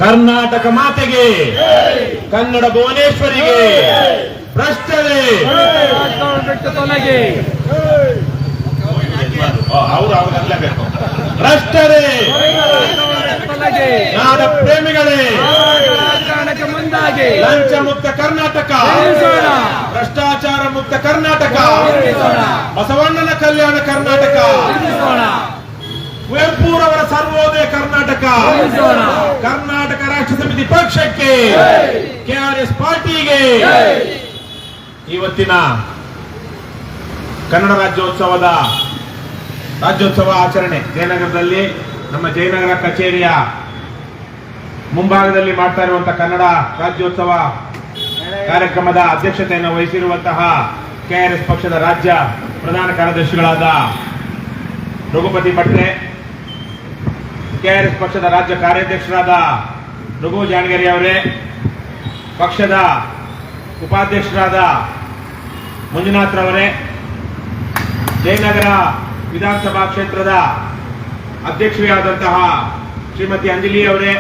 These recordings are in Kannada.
ಕರ್ನಾಟಕ ಮಾತೆಗೆ, ಕನ್ನಡ ಭುವನೇಶ್ವರಿಗೆ, ಭ್ರಷ್ಟರೇ ಭ್ರಷ್ಟರೇ, ನಾಡ ಪ್ರೇಮಿಗಳೇ, ಲಂಚ ಮುಕ್ತ ಕರ್ನಾಟಕ, ಭ್ರಷ್ಟಾಚಾರ ಮುಕ್ತ ಕರ್ನಾಟಕ, ಬಸವಣ್ಣನ ಕಲ್ಯಾಣ ಕರ್ನಾಟಕ, ಕುವೆಂಪುರವರ ಸರ್ವೋದಯ ಕರ್ನಾಟಕ, ಕರ್ನಾಟಕ ರಾಷ್ಟ್ರ ಸಮಿತಿ ಪಕ್ಷಕ್ಕೆ, ಕೆಆರ್ಎಸ್ ಪಾರ್ಟಿಗೆ ಇವತ್ತಿನ ಕನ್ನಡ ರಾಜ್ಯೋತ್ಸವ ಆಚರಣೆ ಜಯನಗರದಲ್ಲಿ ನಮ್ಮ ಜಯನಗರ ಕಚೇರಿಯ ಮುಂಭಾಗದಲ್ಲಿ ಮಾಡ್ತಾ ಇರುವಂತಹ ಕನ್ನಡ ರಾಜ್ಯೋತ್ಸವ ಕಾರ್ಯಕ್ರಮದ ಅಧ್ಯಕ್ಷತೆಯನ್ನು ವಹಿಸಿರುವಂತಹ ಕೆಆರ್ಎಸ್ ಪಕ್ಷದ ರಾಜ್ಯ ಪ್ರಧಾನ ಕಾರ್ಯದರ್ಶಿಗಳಾದ ರಘುಪತಿ ಭಟ್ರೆ, ಕೆಆರ್ಎಸ್ ಪಕ್ಷದ ರಾಜ್ಯ ಕಾರ್ಯಾಧ್ಯಕ್ಷರಾದ ರಘು ಜಾಣಗೆರೆ ಅವರೇ, ಪಕ್ಷದ ಉಪಾಧ್ಯಕ್ಷರಾದ ಮಂಜುನಾಥ್ ರವರೇ, ಜಯನಗರ ವಿಧಾನಸಭಾ ಕ್ಷೇತ್ರದ ಅಧ್ಯಕ್ಷರಾದಂತಹ ಶ್ರೀಮತಿ ಅಂಜಲಿ ಅವರೇ,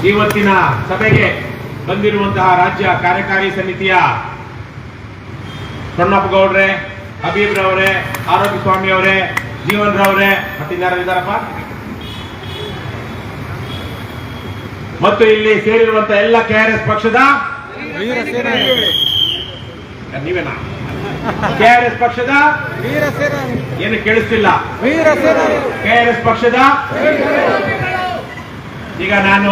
ಇವತ್ತಿನ ಸಭೆಗೆ ಬಂದಿರುವಂತಹ ರಾಜ್ಯ ಕಾರ್ಯಕಾರಿ ಸಮಿತಿಯ ಸೊಣ್ಣಪ್ಪ ಗೌಡ್ರೆ, ಹಬೀಬ್ ರವರೇ, ಆರೋಗ್ಯ ಸ್ವಾಮಿ ಅವರೇ, ಜೀವನ್ ರವರೇ, ಮತ್ತಿನ್ನಾರಿದ್ದಾರಪ್ಪ, ಮತ್ತು ಇಲ್ಲಿ ಸೇರಿರುವಂತಹ ಎಲ್ಲ ಕೆಆರ್ಎಸ್ ಪಕ್ಷದ ನೀವೇನಾ ಕೆಆರ್ಎಸ್ ಪಕ್ಷದ ಏನು ಕೇಳಿಸ್ತಿಲ್ಲ, ಕೆಆರ್ಎಸ್ ಪಕ್ಷದ ಈಗ ನಾನು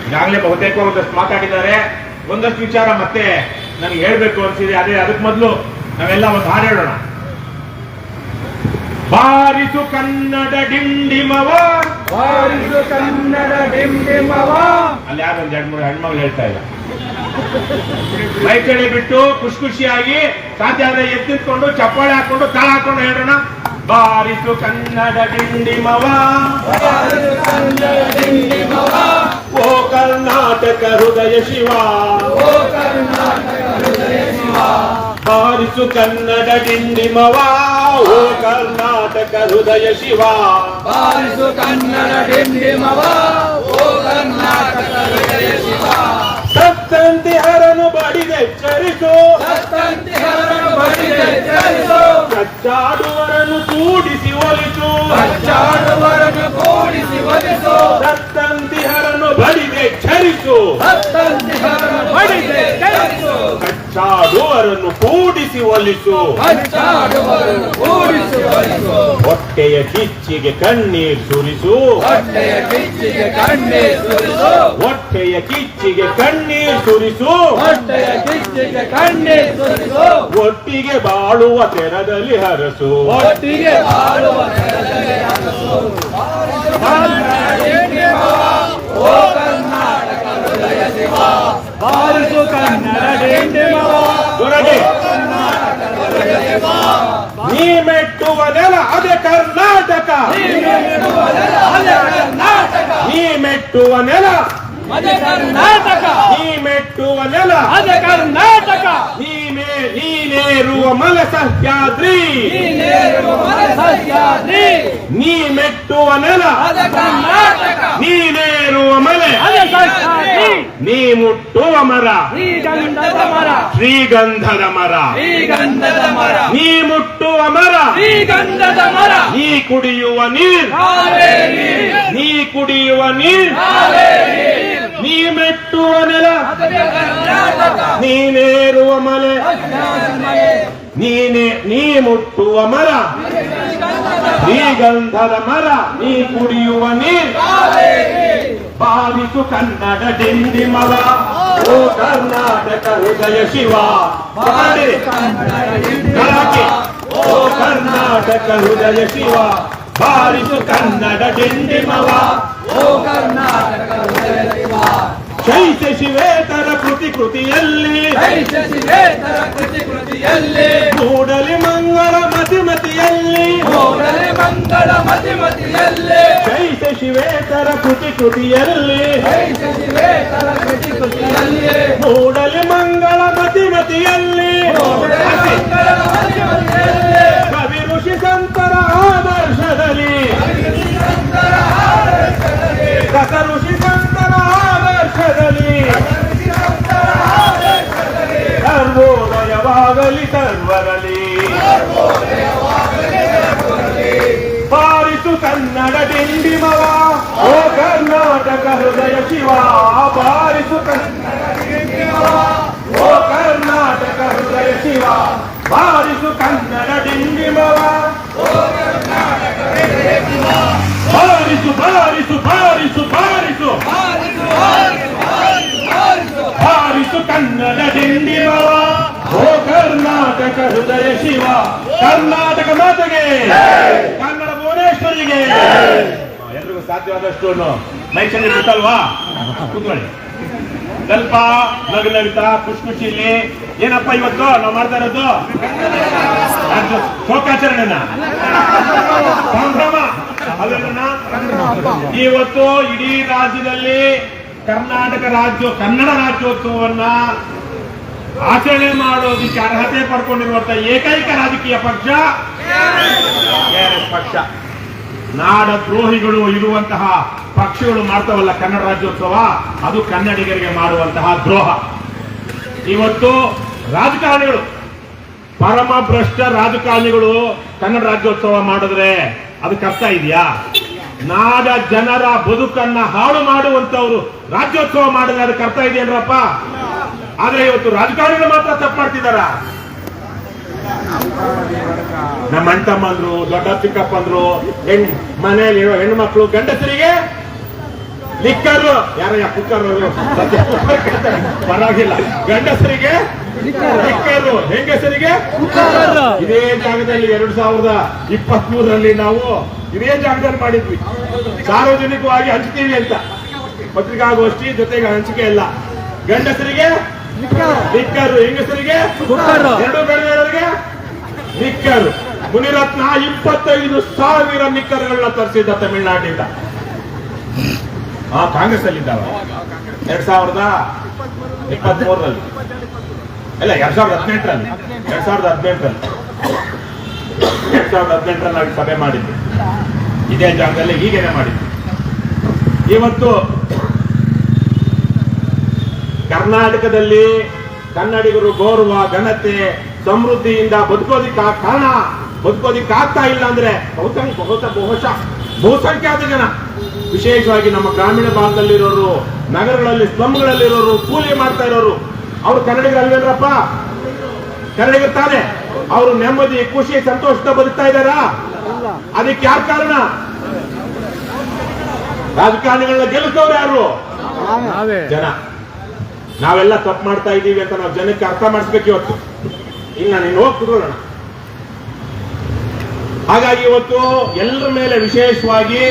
ಈಗಾಗಲೇ ಬಹುತೇಕ ಒಂದಷ್ಟು ಮಾತಾಡಿದ್ದಾರೆ, ಒಂದಷ್ಟು ವಿಚಾರ ಮತ್ತೆ ನನಗೆ ಹೇಳ್ಬೇಕು ಅನ್ಸಿದೆ. ಅದಕ್ಕೆ ಮೊದಲು ನಾವೆಲ್ಲ ಒಂದು ಹಾಡು ಹೇಳೋಣ. ಬಾರಿಸು ಕನ್ನಡ ಡಿಂಡಿಮವ, ಬಾರಿಸು ಕನ್ನಡ ಡಿಂಡಿಮವ. ಅಲ್ಲಿ ಯಾರು ಒಂದ್ 2-3 ಹೆಣ್ಮಗಳು ಹೇಳ್ತಾ ಇಲ್ಲ. ಮೈಕಳಿ ಬಿಟ್ಟು ಖುಷಿಯಾಗಿ ಸಾಧ್ಯ ಆದ್ರೆ ಎತ್ತಿಕೊಂಡು ಚಪ್ಪಾಳೆ ಹಾಕೊಂಡು ತಾಳ ಹಾಕೊಂಡು ಹೇಳೋಣ. ಬಾರಿಸು ಕನ್ನಡ ಡಿಂಡಿಮವ, ಓ ಕರ್ನಾಟಕ ಹೃದಯ ಶಿವ, ಬಾರಿಸು ಕನ್ನಡ ಡಿಂಡಿಮವ, ಓ ಕರ್ನಾಟಕ ಹೃದಯ ಶಿವ, ಬಾರಿಸು ಕನ್ನಡ ಡಿಂಡಿಮವ, ಓ ಕರ್ನಾಟಕ ಹೃದಯ ಶಿವ. ಸತ್ತಂತಿಹರನು ಬಡಿದೆಚ್ಚರಿಸು, ಸತ್ತಂತಿಹರನು ಬಡಿದೆಚ್ಚರಿಸು, ಕಚ್ಚಾಡುವರನ್ನು ಕೂಡಿಸಿ ಒಲಿಸು, ಕಚ್ಚಾಡುವರನ್ನು ಕೂಡಿಸಿ ಒಲಿಸು, ಸತ್ತಂತಿಹರನು ಬಡಿದೆಚ್ಚರಿಸು, ಸತ್ತಂತಿಹರನು ಬಡಿದೆಚ್ಚರಿಸು, ಕಚ್ಚಾಡುವರನ್ನು ಕೂಡಿಸಿ ಒಲಿಸು, ಕಚ್ಚಾಡುವರನ್ನು ಕೂಡಿಸಿ ಒಲಿಸು. ಹೊಟ್ಟೆಯ ಕಿಚ್ಚಿಗೆ ಕಣ್ಣೀರ್ ಸುರಿಸು, ಹೊಟ್ಟೆಯ ಕಿಚ್ಚಿಗೆ ಕಣ್ಣೀರ್ ಸುರಿಸು, ಹೊಟ್ಟೆಯ ಕಿಚ್ಚಿಗೆ ಕಣ್ಣೀರ್ ಸುರಿಸು, ಹೊಟ್ಟೆಯ ಕಿಚ್ಚಿಗೆ ಕಣ್ಣೀರ್ ಸುರಿಸು. ಒಟ್ಟಿಗೆ ಬಾಳುವ ತೆರದಲ್ಲಿ ಹರಸು, ಒಟ್ಟಿಗೆ ಬಾಳುವ ನೆಲದಲ್ಲಿ ಹರಸು. ಓ ಕರ್ನಾಟಕ ಹೃದಯ ಶಿವ, ಬಾರಿಸು ಕನ್ನಡ ಡಿಂಡಿಮವ, ಕರ್ನಾಟಕ ಹೃದಯ ಶಿವ. ನೀ ಮೆಟ್ಟುವ ನೆಲ ಅದೇ ಕರ್ನಾಟಕ, ನೀ ಮೆಟ್ಟುವ ನೆಲ ಅದೇ ಕರ್ನಾಟಕ, ನೀ ಮೆಟ್ಟುವ ನೆಲ ಅದೇ ಕರ್ನಾಟಕ, ನೀ ಮೆಟ್ಟುವ ನೆಲ ಅದೇ ಕರ್ನಾಟಕ. ನೀನೇರುವ ಮಲೆ ಸಹ್ಯಾದ್ರಿ, ನೀನೇರುವ ಮಲೆ ಸಹ್ಯಾದ್ರಿ, ನೀ ಮೆಟ್ಟುವ ನೆಲ ಅದೇ ಕರ್ನಾಟಕ, ನೀನೇರುವ ಮಲೆ ಅದೇ ಸಹ್ಯಾದ್ರಿ. ನೀ ಮುಟ್ಟುವ ಮರ ಶ್ರೀಗಂಧದ ಮರ, ಶ್ರೀಗಂಧದ ಮರ, ಶ್ರೀಗಂಧದ ಮರ, ನೀ ಮುಟ್ಟುವ ಮರ, ಶ್ರೀಗಂಧದ ಮರ. ನೀ ಕುಡಿಯುವ ನೀರ್, ಕಾವೇರಿ, ನೀ ಕುಡಿಯುವ ನೀರ್, ಕಾವೇರಿ, ನೀ ಮೆಟ್ಟುವ ನೆಲ, ಅದೇ ಕರ್ನಾಟಕ, ನೀನೇರುವ ಮಲೆ, ಅಜ್ಞಾನಮಯ, ನೀ ಮುಟ್ಟುವ ಮರ, ಶ್ರೀಗಂಧದ ಮರ, ನೀ ಕುಡಿಯುವ ನೀರ್, ಕಾವೇರಿ. ಬಾರಿಸು ಕನ್ನಡ ಡಿಂಡಿಮವ, ಓ ಕರ್ನಾಟಕ ಹೃದಯ ಶಿವ, ಬಾರಿಸು ಕನ್ನಡ ಡಿಂಡಿಮವ, ಕರಾಕೆ, ಓ ಕರ್ನಾಟಕ ಹೃದಯ ಶಿವ, ಬಾರಿಸು ಕನ್ನಡ ಡಿಂಡಿಮವ, ಓ ಕರ್ನಾಟಕ ಹೃದಯ ಶಿವ. ಶೈತ್ಯ ಶಿವೇತರ ಕೃತಿಯಲ್ಲಿ, ಶೈತ್ಯ ಶಿವೇತರ ಕೃತಿಯಲ್ಲಿ, ಮೂಡಲಿ ಮಂಗಳ ಮತಿಮತಿಯಲ್ಲಿ, ಮೂಡಲಿ ಮಂಗಳ ಮತಿಮತಿಯಲ್ಲಿ, ಶೈತ್ಯ ಶಿವೇತರ ಕೃತಿಯಲ್ಲಿ, ಶೈತ್ಯ ಶಿವೇತರ ಕೃತಿಯಲ್ಲಿ, ಮೂಡಲಿ ಮಂಗಳ ಮತಿಮತಿಯಲ್ಲಿ, ಮೂಡಲಿ ಮಂಗಳ ಮತಿಮತಿಯಲ್ಲಿ, ಕವಿ ಋಷಿ ಸಂತರ ಆದರ್ಶದಲ್ಲಿ, ಕವಿ ಋಷಿ ಸಂತರ ಆದರ್ಶದಲ್ಲಿ, ಕಸ ಋಷಿ ಸಂತರ ಹೃದಯ ಶಿವ ಬಾರಿಸು ಓ ಕರ್ನಾಟಕ ಹೃದಯ ಶಿವ ಬಾರಿಸು ಕನ್ನಡ ಡಿಂಡಿಮವ ಬಾರಿಸು ಬಾರಿಸು ಬಾರಿಸು ಬಾರಿಸು ಬಾರಿಸು ಕನ್ನಡ ಡಿಂಡಿಮವ ಓ ಕರ್ನಾಟಕ ಹೃದಯ ಶಿವ ಕರ್ನಾಟಕ ಮಾತೆಗೆ ಕನ್ನಡ ಭುವನೇಶ್ವರಿಗೆ ಎಲ್ರಿಗೂ ಸಾಧ್ಯವಾದಷ್ಟು ಮೈಸೂರಿಗೆ ಬಿಟ್ಟಲ್ವಾ ಕೂತ್ಕೊಳ್ಳಿ ಸ್ವಲ್ಪ ನಗು ನಗುತ್ತಾ ಖುಷಿ ಖುಷಿಲಿ ಏನಪ್ಪ ಇವತ್ತು ನಾವು ಮಾಡ್ತಾ ಇರೋದು ಶೋಕಾಚರಣೆನ ಸಂಭ್ರಮ ಅದನ್ನ ಇವತ್ತು ಇಡೀ ರಾಜ್ಯದಲ್ಲಿ ಕರ್ನಾಟಕ ಕನ್ನಡ ರಾಜ್ಯೋತ್ಸವವನ್ನ ಆಚರಣೆ ಮಾಡೋದಕ್ಕೆ ಅರ್ಹತೆ ಪಡ್ಕೊಂಡಿರುವಂತಹ ಏಕೈಕ ರಾಜಕೀಯ ಪಕ್ಷ ಪಕ್ಷ ನಾಡ ದ್ರೋಹಿಗಳು ಇರುವಂತಹ ಪಕ್ಷಗಳು ಮಾಡ್ತಾವಲ್ಲ ಕನ್ನಡ ರಾಜ್ಯೋತ್ಸವ ಅದು ಕನ್ನಡಿಗರಿಗೆ ಮಾಡುವಂತಹ ದ್ರೋಹ. ಇವತ್ತು ರಾಜಕಾರಣಿಗಳು ಪರಮ ಭ್ರಷ್ಟ ರಾಜಕಾರಣಿಗಳು ಕನ್ನಡ ರಾಜ್ಯೋತ್ಸವ ಮಾಡಿದ್ರೆ ಅದು ಕಷ್ಟ ಇದೆಯಾ? ನಾಡ ಜನರ ಬದುಕನ್ನ ಹಾಳು ಮಾಡುವಂತವ್ರು ರಾಜ್ಯೋತ್ಸವ ಮಾಡಿದ್ರೆ ಅದಕ್ಕೆ ಅರ್ಥ ಇದೆಯೇನ್ರಪ್ಪ? ಆದ್ರೆ ಇವತ್ತು ರಾಜಕಾರಣಿಗಳು ಮಾತ್ರ ತಪ್ಪು ಮಾಡ್ತಿದಾರ. ನಮ್ಮ ಅಣ್ತಮ್ಮಂದ್ರು ದೊಡ್ಡ ಚಿಕ್ಕಪ್ಪಂದ್ರು ಮನೆಯಲ್ಲಿರೋ ಹೆಣ್ಣು ಮಕ್ಕಳು ಗಂಡಸರಿಗೆ ಲಿಕ್ಕರು ಯಾರ ಕುಕ್ಕರ್ ಪರವಾಗಿಲ್ಲ, ಗಂಡಸರಿಗೆ ಲಿಕ್ಕರು ಹೆಂಗಸರಿಗೆ ಇದೇ ಜಾಗದಲ್ಲಿ 2023ರಲ್ಲಿ ನಾವು ಇದೇ ಜಾಗದಲ್ಲಿ ಮಾಡಿದ್ವಿ. ಸಾರ್ವಜನಿಕವಾಗಿ ಹಂಚ್ತೀವಿ ಅಂತ ಪತ್ರಿಕಾಗೋಷ್ಠಿ ಜೊತೆಗೆ ಹಂಚಿಕೆ ಇಲ್ಲ. ಗಂಡಸರಿಗೆ ಲಿಕ್ಕರು, ಹೆಂಗಸರಿಗೆ ಎರಡು ಬೆಳೆದವರಿಗೆ ನಿಕ್ಕರು. ಮುನಿರತ್ನ 25,000 ನಿಕ್ಕರ್ಗಳನ್ನ ತರಿಸಿದ್ದ ತಮಿಳುನಾಡಿನಿಂದ. ಕಾಂಗ್ರೆಸ್ ಅಲ್ಲಿ ಇದ್ದಾವ 2023ರಲ್ಲಿ ಇಲ್ಲ 2018ರಲ್ಲಿ 2018ರಲ್ಲಿ ನಾವು ಸಭೆ ಮಾಡಿದ್ವಿ ಇದೇ ಜಾಗದಲ್ಲಿ. ಹೀಗೇನೆ ಮಾಡಿದ್ವಿ. ಇವತ್ತು ಕರ್ನಾಟಕದಲ್ಲಿ ಕನ್ನಡಿಗರು ಗೌರವ ಘನತೆ ಸಮೃದ್ಧಿಯಿಂದ ಬದುಕೋದಿಕ್ಕಾಗ್ತಾ ಇಲ್ಲ ಅಂದ್ರೆ ಬಹುಸಂಖ್ಯಾತ ಜನ, ವಿಶೇಷವಾಗಿ ನಮ್ಮ ಗ್ರಾಮೀಣ ಭಾಗದಲ್ಲಿರೋರು, ನಗರಗಳಲ್ಲಿ ಸ್ಲಮ್ಗಳಲ್ಲಿರೋರು, ಕೂಲಿ ಮಾಡ್ತಾ ಇರೋರು ಅವರು ಕನ್ನಡಿಗರಲ್ವೇನ್ರಪ್ಪ? ಕನ್ನಡಿಗರು ತಾನೆ. ಅವರು ನೆಮ್ಮದಿ ಖುಷಿ ಸಂತೋಷದ ಬದುಕ್ತಾ ಇದ್ದಾರಾ? ಅದಕ್ಕೆ ಯಾರು ಕಾರಣ? ರಾಜಕಾರಣಿಗಳನ್ನ ಗೆಲ್ಲಿಸೋರು ಯಾರು? ಜನ. ನಾವೆಲ್ಲ ತಪ್ಪು ಮಾಡ್ತಾ ಇದ್ದೀವಿ ಅಂತ ನಾವು ಜನಕ್ಕೆ ಅರ್ಥ ಮಾಡಿಸ್ಬೇಕು ಇವತ್ತು. ಇನ್ನು ನೀನು ಹೋಗ್ತಿರೋಣ. ಹಾಗಾಗಿ ಇವತ್ತು ಎಲ್ಲರ ಮೇಲೆ ವಿಶೇಷವಾಗಿ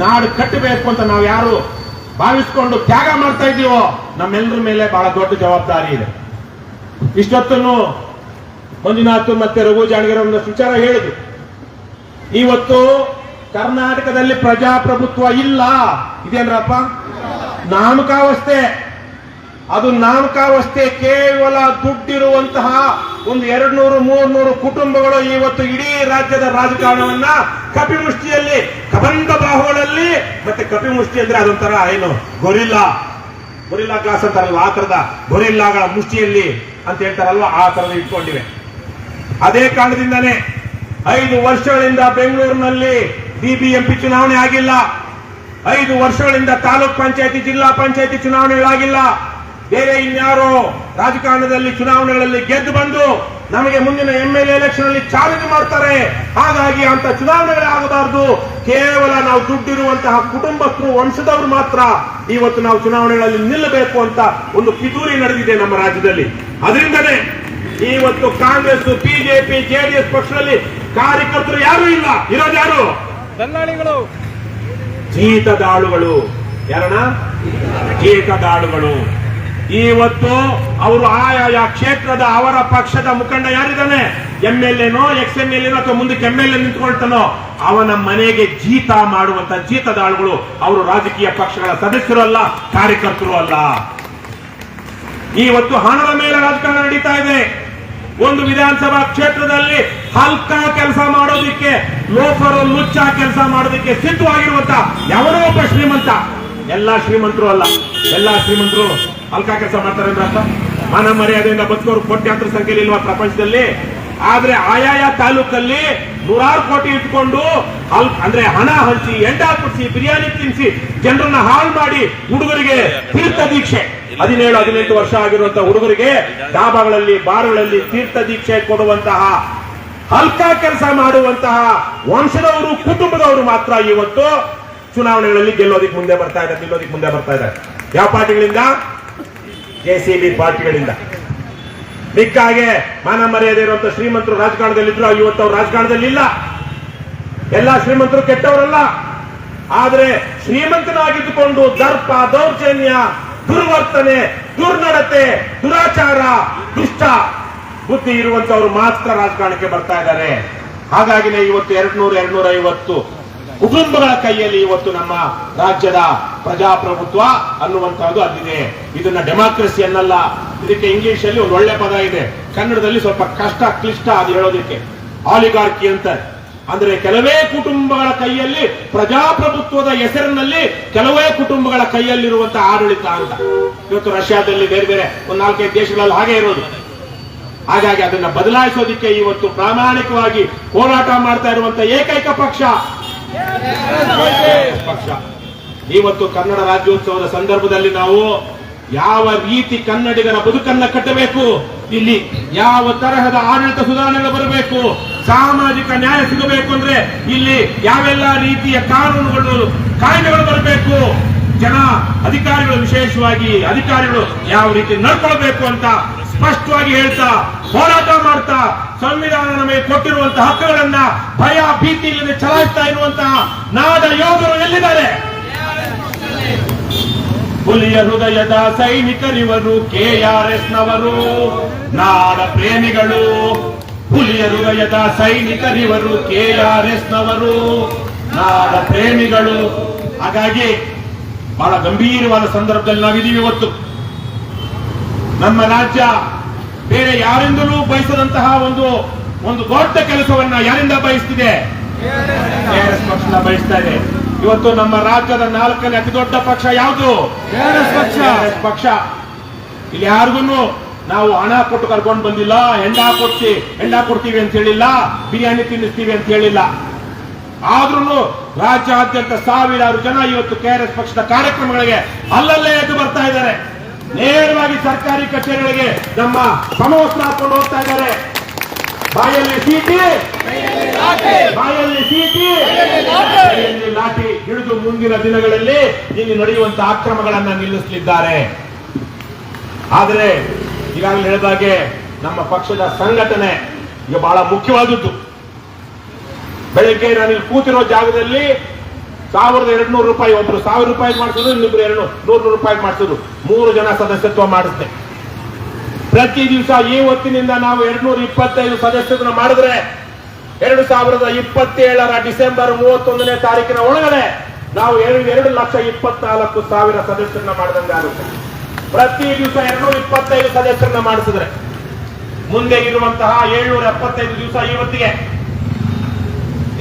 ನಾಡು ಕಟ್ಟಬೇಕು ಅಂತ ನಾವು ಯಾರು ಭಾವಿಸ್ಕೊಂಡು ತ್ಯಾಗ ಮಾಡ್ತಾ ಇದ್ದೀವೋ ನಮ್ಮೆಲ್ಲರ ಮೇಲೆ ಬಹಳ ದೊಡ್ಡ ಜವಾಬ್ದಾರಿ ಇದೆ. ಇಷ್ಟೊತ್ತನ್ನು ಮಂಜುನಾಥ್ ಮತ್ತೆ ರಘು ಜಾಣಗೆರೆ ಒಂದಷ್ಟು ವಿಚಾರ ಹೇಳಿದ್ರು. ಇವತ್ತು ಕರ್ನಾಟಕದಲ್ಲಿ ಪ್ರಜಾಪ್ರಭುತ್ವ ಇಲ್ಲ ಇದೇನ್ರಪ್ಪ? ನಾಮಕಾವಸ್ಥೆ. ಅದು ನಾಮಕಾವಸ್ಥೆ. ಕೇವಲ ದುಡ್ಡಿರುವಂತಹ ಒಂದು 200-300 ಕುಟುಂಬಗಳು ಇವತ್ತು ಇಡೀ ರಾಜ್ಯದ ರಾಜಕಾರಣವನ್ನ ಕಪಿಮುಷ್ಟಿಯಲ್ಲಿ, ಕಬಂಧ ಬಾಹುಗಳಲ್ಲಿ, ಮತ್ತೆ ಕಪಿಮುಷ್ಟಿ ಅಂದ್ರೆ ಅದೊಂಥರ ಏನು ಗೊರಿಲ್ಲಾ ಗ್ಲಾಸ್ ಅಂತಾರಲ್ವ, ಆ ತರದ ಗೊರಿಲ್ಲಾಗಳ ಮುಷ್ಟಿಯಲ್ಲಿ ಅಂತ ಹೇಳ್ತಾರಲ್ವ, ಆ ತರದ ಇಟ್ಕೊಂಡಿವೆ. ಅದೇ ಕಾರಣದಿಂದಾನೇ 5 ವರ್ಷಗಳಿಂದ ಬೆಂಗಳೂರಿನಲ್ಲಿ ಬಿಬಿಎಂಪಿ ಚುನಾವಣೆ ಆಗಿಲ್ಲ. 5 ವರ್ಷಗಳಿಂದ ತಾಲೂಕ್ ಪಂಚಾಯತಿ, ಜಿಲ್ಲಾ ಪಂಚಾಯತಿ ಚುನಾವಣೆಗಳಾಗಿಲ್ಲ. ಬೇರೆ ಇನ್ಯಾರೋ ರಾಜಕಾರಣದಲ್ಲಿ ಚುನಾವಣೆಗಳಲ್ಲಿ ಗೆದ್ದು ಬಂದು ನಮಗೆ ಮುಂದಿನ MLA ಎಲೆಕ್ಷನ್ ಅಲ್ಲಿ ಚಾಲೆಂಜ್ ಮಾಡ್ತಾರೆ. ಹಾಗಾಗಿ ಅಂತ ಚುನಾವಣೆಗಳೇ ಆಗಬಾರದು. ಕೇವಲ ನಾವು ದುಡ್ಡಿರುವಂತಹ ಕುಟುಂಬಸ್ಥರು, ವಂಶದವರು ಮಾತ್ರ ಇವತ್ತು ನಾವು ಚುನಾವಣೆಗಳಲ್ಲಿ ನಿಲ್ಲಬೇಕು ಅಂತ ಒಂದು ಪಿತೂರಿ ನಡೆದಿದೆ ನಮ್ಮ ರಾಜ್ಯದಲ್ಲಿ. ಅದರಿಂದನೇ ಇವತ್ತು ಕಾಂಗ್ರೆಸ್, ಬಿಜೆಪಿ, JDS ಪಕ್ಷದಲ್ಲಿ ಕಾರ್ಯಕರ್ತರು ಯಾರು ಇಲ್ಲ. ಇರೋದು ಯಾರು? ದಲ್ಲಾಳಿಗಳು, ಜೀತದಾಳುಗಳು. ಯಾರಣ್ಣ? ಜೀತದಾಳುಗಳು. ಇವತ್ತು ಅವರು ಆಯಾ ಕ್ಷೇತ್ರದ ಅವರ ಪಕ್ಷದ ಮುಖಂಡ ಯಾರಿದ್ದಾನೆ, MLAನೋ XMLAನೋ ಅಥವಾ ಮುಂದಕ್ಕೆ MLA ನಿಂತ್ಕೊಳ್ತಾನೋ ಅವನ ಮನೆಗೆ ಜೀತ ಮಾಡುವಂತ ಜೀತದಾಳುಗಳು. ಅವರು ರಾಜಕೀಯ ಪಕ್ಷಗಳ ಸದಸ್ಯರು ಅಲ್ಲ, ಕಾರ್ಯಕರ್ತರು ಅಲ್ಲ. ಇವತ್ತು ಹಣದ ಮೇಲೆ ರಾಜಕಾರಣ ನಡೀತಾ ಇದೆ. ಒಂದು ವಿಧಾನಸಭಾ ಕ್ಷೇತ್ರದಲ್ಲಿ ಹಲ್ಕಾ ಕೆಲಸ ಮಾಡೋದಿಕ್ಕೆ, ಲೋಫರ್ ಲುಚ್ಚ ಕೆಲಸ ಮಾಡೋದಿಕ್ಕೆ ಸಿದ್ಧವಾಗಿರುವಂತ ಯಾವನೋ ಒಬ್ಬ ಶ್ರೀಮಂತ, ಎಲ್ಲಾ ಶ್ರೀಮಂತರು ಅಲ್ಲ, ಎಲ್ಲಾ ಶ್ರೀಮಂತರು ಹಲ್ಕಾ ಕೆಲಸ ಮಾಡ್ತಾರೆ ಅಂದ್ರಪ್ಪ? ಮಾನ ಮರ್ಯಾದೆಯಿಂದ ಬದುಕೋರು ಕೋಟ್ಯಾಂತರ ಸಂಖ್ಯೆಯಲ್ಲಿ ಇಲ್ವಾ ಪ್ರಪಂಚದಲ್ಲಿ? ಆದ್ರೆ ಆಯಾಯ ತಾಲೂಕಲ್ಲಿ ನೂರಾರು ಕೋಟಿ ಇಟ್ಕೊಂಡು ಅಂದ್ರೆ ಹಣ ಹಂಚಿ ಎಂಡ ಕೊಡಿಸಿ ಬಿರಿಯಾನಿ ತಿನ್ನಿಸಿ ಜನರನ್ನ ಹಾಳು ಮಾಡಿ ಹುಡುಗರಿಗೆ ತೀರ್ಥ ದೀಕ್ಷೆ 17-18 ವರ್ಷ ಆಗಿರುವಂತಹ ಹುಡುಗರಿಗೆ ಡಾಬಾಗಳಲ್ಲಿ ಬಾರ್ಗಳಲ್ಲಿ ತೀರ್ಥ ದೀಕ್ಷೆ ಕೊಡುವಂತಹ ಹಲ್ಕಾ ಕೆಲಸ ಮಾಡುವಂತಹ ವಂಶದವರು ಕುಟುಂಬದವರು ಮಾತ್ರ ಇವತ್ತು ಚುನಾವಣೆಗಳಲ್ಲಿ ಗೆಲ್ಲೋದಿಕ್ ಮುಂದೆ ಬರ್ತಾ ಇದ್ದಾರೆ, ನಿಲ್ಲೋದಿಕ್ ಮುಂದೆ ಬರ್ತಾ ಇದ್ದಾರೆ. ಯಾವ ಪಾರ್ಟಿಗಳಿಂದ? JCB ಪಾರ್ಟಿಗಳಿಂದ. ಮಿಕ್ಕ ಹಾಗೆ ಮಾನ ಮರ್ಯಾದೆ ಇರುವಂತಹ ಶ್ರೀಮಂತರು ರಾಜಕಾರಣದಲ್ಲಿದ್ರು, ಇವತ್ತು ಅವರು ರಾಜಕಾರಣದಲ್ಲಿ ಇಲ್ಲ. ಎಲ್ಲ ಶ್ರೀಮಂತರು ಕೆಟ್ಟವರಲ್ಲ, ಆದ್ರೆ ಶ್ರೀಮಂತನಾಗಿದ್ದುಕೊಂಡು ದರ್ಪ, ದೌರ್ಜನ್ಯ, ದುರ್ವರ್ತನೆ, ದುರ್ನಡತೆ, ದುರಾಚಾರ, ದುಷ್ಟ ಬುದ್ಧಿ ಇರುವಂತವರು ಮಾತ್ರ ರಾಜಕಾರಣಕ್ಕೆ ಬರ್ತಾ ಇದ್ದಾರೆ. ಹಾಗಾಗಿನೇ ಇವತ್ತು 200-250 ಕುಟುಂಬಗಳ ಕೈಯಲ್ಲಿ ಇವತ್ತು ನಮ್ಮ ರಾಜ್ಯದ ಪ್ರಜಾಪ್ರಭುತ್ವ ಅನ್ನುವಂತಹದ್ದು ಅಲ್ಲಿದೆ. ಇದನ್ನ ಡೆಮಾಕ್ರಸಿ ಅನ್ನಲ್ಲ, ಇದಕ್ಕೆ ಇಂಗ್ಲಿಷ್ ಅಲ್ಲಿ ಒಂದು ಒಳ್ಳೆ ಪದ ಇದೆ, ಕನ್ನಡದಲ್ಲಿ ಸ್ವಲ್ಪ ಕ್ಲಿಷ್ಟ ಅದು ಹೇಳೋದಕ್ಕೆ. ಆಲಿಗಾರ್ಕಿ ಅಂತ ಅಂದ್ರೆ ಕೆಲವೇ ಕುಟುಂಬಗಳ ಕೈಯಲ್ಲಿ, ಪ್ರಜಾಪ್ರಭುತ್ವದ ಹೆಸರಿನಲ್ಲಿ ಕೆಲವೇ ಕುಟುಂಬಗಳ ಕೈಯಲ್ಲಿರುವಂತಹ ಆಡಳಿತ ಅಂತ. ಇವತ್ತು ರಷ್ಯಾದಲ್ಲಿ ಬೇರೆ ಬೇರೆ ಒಂದು 4-5 ದೇಶಗಳಲ್ಲಿ ಹಾಗೆ ಇರೋದು. ಹಾಗಾಗಿ ಅದನ್ನ ಬದಲಾಯಿಸೋದಿಕ್ಕೆ ಇವತ್ತು ಪ್ರಾಮಾಣಿಕವಾಗಿ ಹೋರಾಟ ಮಾಡ್ತಾ ಇರುವಂತಹ ಏಕೈಕ ಪಕ್ಷ ಇವತ್ತು ಕನ್ನಡ ರಾಜ್ಯೋತ್ಸವದ ಸಂದರ್ಭದಲ್ಲಿ ನಾವು ಯಾವ ರೀತಿ ಕನ್ನಡಿಗರ ಬದುಕನ್ನ ಕಟ್ಟಬೇಕು, ಇಲ್ಲಿ ಯಾವ ತರಹದ ಆಡಳಿತ ಸುಧಾರಣೆಗಳು ಬರಬೇಕು, ಸಾಮಾಜಿಕ ನ್ಯಾಯ ಸಿಗಬೇಕು ಅಂದ್ರೆ ಇಲ್ಲಿ ಯಾವೆಲ್ಲ ರೀತಿಯ ಕಾನೂನುಗಳು ಕಾಯ್ದೆಗಳು ಬರಬೇಕು, ಜನ ಅಧಿಕಾರಿಗಳು ವಿಶೇಷವಾಗಿ ಅಧಿಕಾರಿಗಳು ಯಾವ ರೀತಿ ನಡ್ಕೊಳ್ಬೇಕು ಅಂತ ಸ್ಪಷ್ಟವಾಗಿ ಹೇಳ್ತಾ ಹೋರಾಟ ಮಾಡ್ತಾ ಸಂವಿಧಾನ ನಮಗೆ ಕೊಟ್ಟಿರುವಂತಹ ಹಕ್ಕುಗಳನ್ನ ಭಯ ಭೀತಿ ಇಲ್ಲದೆ ಚಲಾಯಿಸ್ತಾ ಇರುವಂತಹ ನಾಡ ಯೋಧರು ಎಲ್ಲಿದ್ದಾರೆ? ಹುಲಿಯ ಹೃದಯದ ಸೈನಿಕರಿವರು KRS ನವರು, ನಾಡ ಪ್ರೇಮಿಗಳು. ಹುಲಿಯ ಹೃದಯದ ಸೈನಿಕರಿವರು KRS ನವರು, ನಾಡ ಪ್ರೇಮಿಗಳು. ಹಾಗಾಗಿ ಬಹಳ ಗಂಭೀರವಾದ ಸಂದರ್ಭದಲ್ಲಿ ನಾವಿದ್ದೀವಿ ಇವತ್ತು. ನಮ್ಮ ರಾಜ್ಯ ಬೇರೆ ಯಾರಿಂದಲೂ ಬಯಸದಂತಹ ಒಂದು ದೊಡ್ಡ ಕೆಲಸವನ್ನ ಯಾರಿಂದ ಬಯಸ್ತಿದೆ? KRS ಪಕ್ಷ ಬಯಸ್ತಾ ಇದೆ. ಇವತ್ತು ನಮ್ಮ ರಾಜ್ಯದ 4ನೇ ಅತಿ ದೊಡ್ಡ ಪಕ್ಷ ಯಾವುದು? KRS ಪಕ್ಷ. ಇಲ್ಲಿ ಯಾರಿಗೂ ನಾವು ಹಣ ಕೊಟ್ಟು ಕರ್ಕೊಂಡು ಬಂದಿಲ್ಲ, ಹೆಂಡ ಕೊಡ್ತೀವಿ ಅಂತ ಹೇಳಿಲ್ಲ, ಬಿರಿಯಾನಿ ತಿನ್ನಿಸ್ತೀವಿ ಅಂತ ಹೇಳಿಲ್ಲ. ಆದ್ರೂ ರಾಜ್ಯಾದ್ಯಂತ ಸಾವಿರಾರು ಜನ ಇವತ್ತು KRS ಪಕ್ಷದ ಕಾರ್ಯಕ್ರಮಗಳಿಗೆ ಅಲ್ಲಲ್ಲೇ ಎದ್ದು ಬರ್ತಾ ಇದ್ದಾರೆ. ನೇರವಾಗಿ ಸರ್ಕಾರಿ ಕಚೇರಿಗಳಿಗೆ ನಮ್ಮ ಸಮವಸ್ತ್ರ ಹಾಕೊಂಡು ಹೋಗ್ತಾ ಇದ್ದಾರೆ. ಬಾಯಲ್ಲಿ ಸೀಟಿ, ಕೈಯಲ್ಲಿ ಲಾಠಿ ಹಿಡಿದು ಮುಂದಿನ ದಿನಗಳಲ್ಲಿ ಇಲ್ಲಿ ನಡೆಯುವಂತಹ ಅಕ್ರಮಗಳನ್ನ ನಿಲ್ಲಿಸಲಿದ್ದಾರೆ. ಆದರೆ ಈಗಾಗಲೇ ಹೇಳಿದಾಗೆ ನಮ್ಮ ಪಕ್ಷದ ಸಂಘಟನೆ ಈಗ ಬಹಳ ಮುಖ್ಯವಾದದ್ದು. ಬೆಳಗ್ಗೆ ನಾನು ಇಲ್ಲಿ ಕೂತಿರೋ ಜಾಗದಲ್ಲಿ 1200 ರೂಪಾಯಿ, ಒಬ್ರು 1000 ರೂಪಾಯಿ ಮಾಡಿಸೋದು, ಇನ್ನೊಬ್ರು 100 ರೂಪಾಯಿ ಮಾಡಿಸೋದು, 3 ಜನ ಸದಸ್ಯತ್ವ ಮಾಡಿಸ್ದೆ. ಪ್ರತಿ ದಿವಸ ಈ ಹೊತ್ತಿನಿಂದ ನಾವು 225 ಸದಸ್ಯರನ್ನ ಮಾಡಿದ್ರೆ 2027 ಡಿಸೆಂಬರ್ 31ನೇ ತಾರೀಕಿನ ಒಳಗಡೆ ನಾವು 2,24,000 ಸದಸ್ಯರನ್ನ ಮಾಡಿದಂಗಾಗುತ್ತೆ. ಪ್ರತಿ ದಿವಸ 225 ಸದಸ್ಯರನ್ನ ಮಾಡಿಸಿದ್ರೆ ಮುಂದೆ ಇರುವಂತಹ 775 ದಿವಸ ಇವತ್ತಿಗೆ